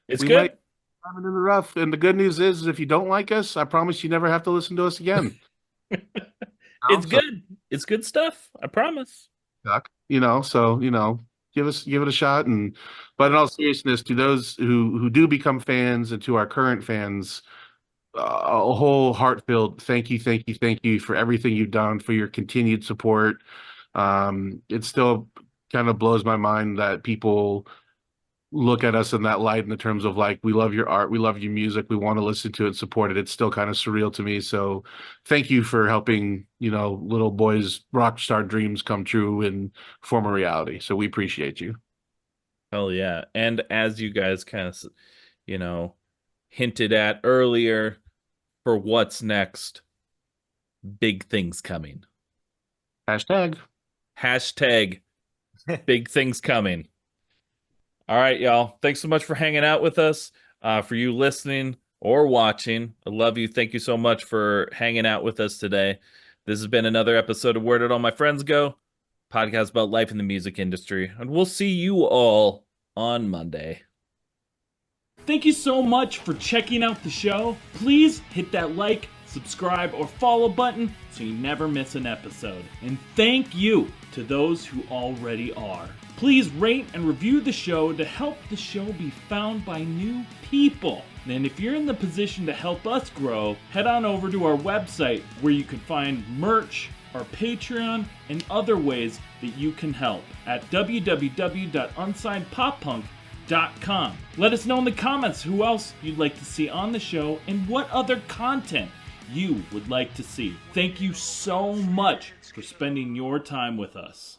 We good. Might have it in the rough. And the good news is, if you don't like us, I promise you never have to listen to us again. It's good. It's good stuff. I promise. Give it a shot. But in all seriousness, to those who do become fans and to our current fans, a whole heartfelt thank you for everything you've done, for your continued support. It still kind of blows my mind that people look at us in that light in the terms of like, we love your art, we love your music, we want to listen to it, support it. It's still kind of surreal to me. So thank you for helping, little boys' rock star dreams come true and form a reality. So we appreciate you. Hell yeah. And as you guys kind of, hinted at earlier, for what's next, big things coming. Hashtag. Big things coming. All right, y'all. Thanks so much for hanging out with us. For you listening or watching, I love you. Thank you so much for hanging out with us today. This has been another episode of Where Did All My Friends Go? Podcast about life in the music industry. And we'll see you all on Monday. Thank you so much for checking out the show. Please hit that like, subscribe, or follow button so you never miss an episode. And thank you to those who already are. Please rate and review the show to help the show be found by new people. And if you're in the position to help us grow, head on over to our website where you can find merch, our Patreon, and other ways that you can help at www.unsignedpoppunk.com. Let us know in the comments who else you'd like to see on the show and what other content you would like to see. Thank you so much for spending your time with us.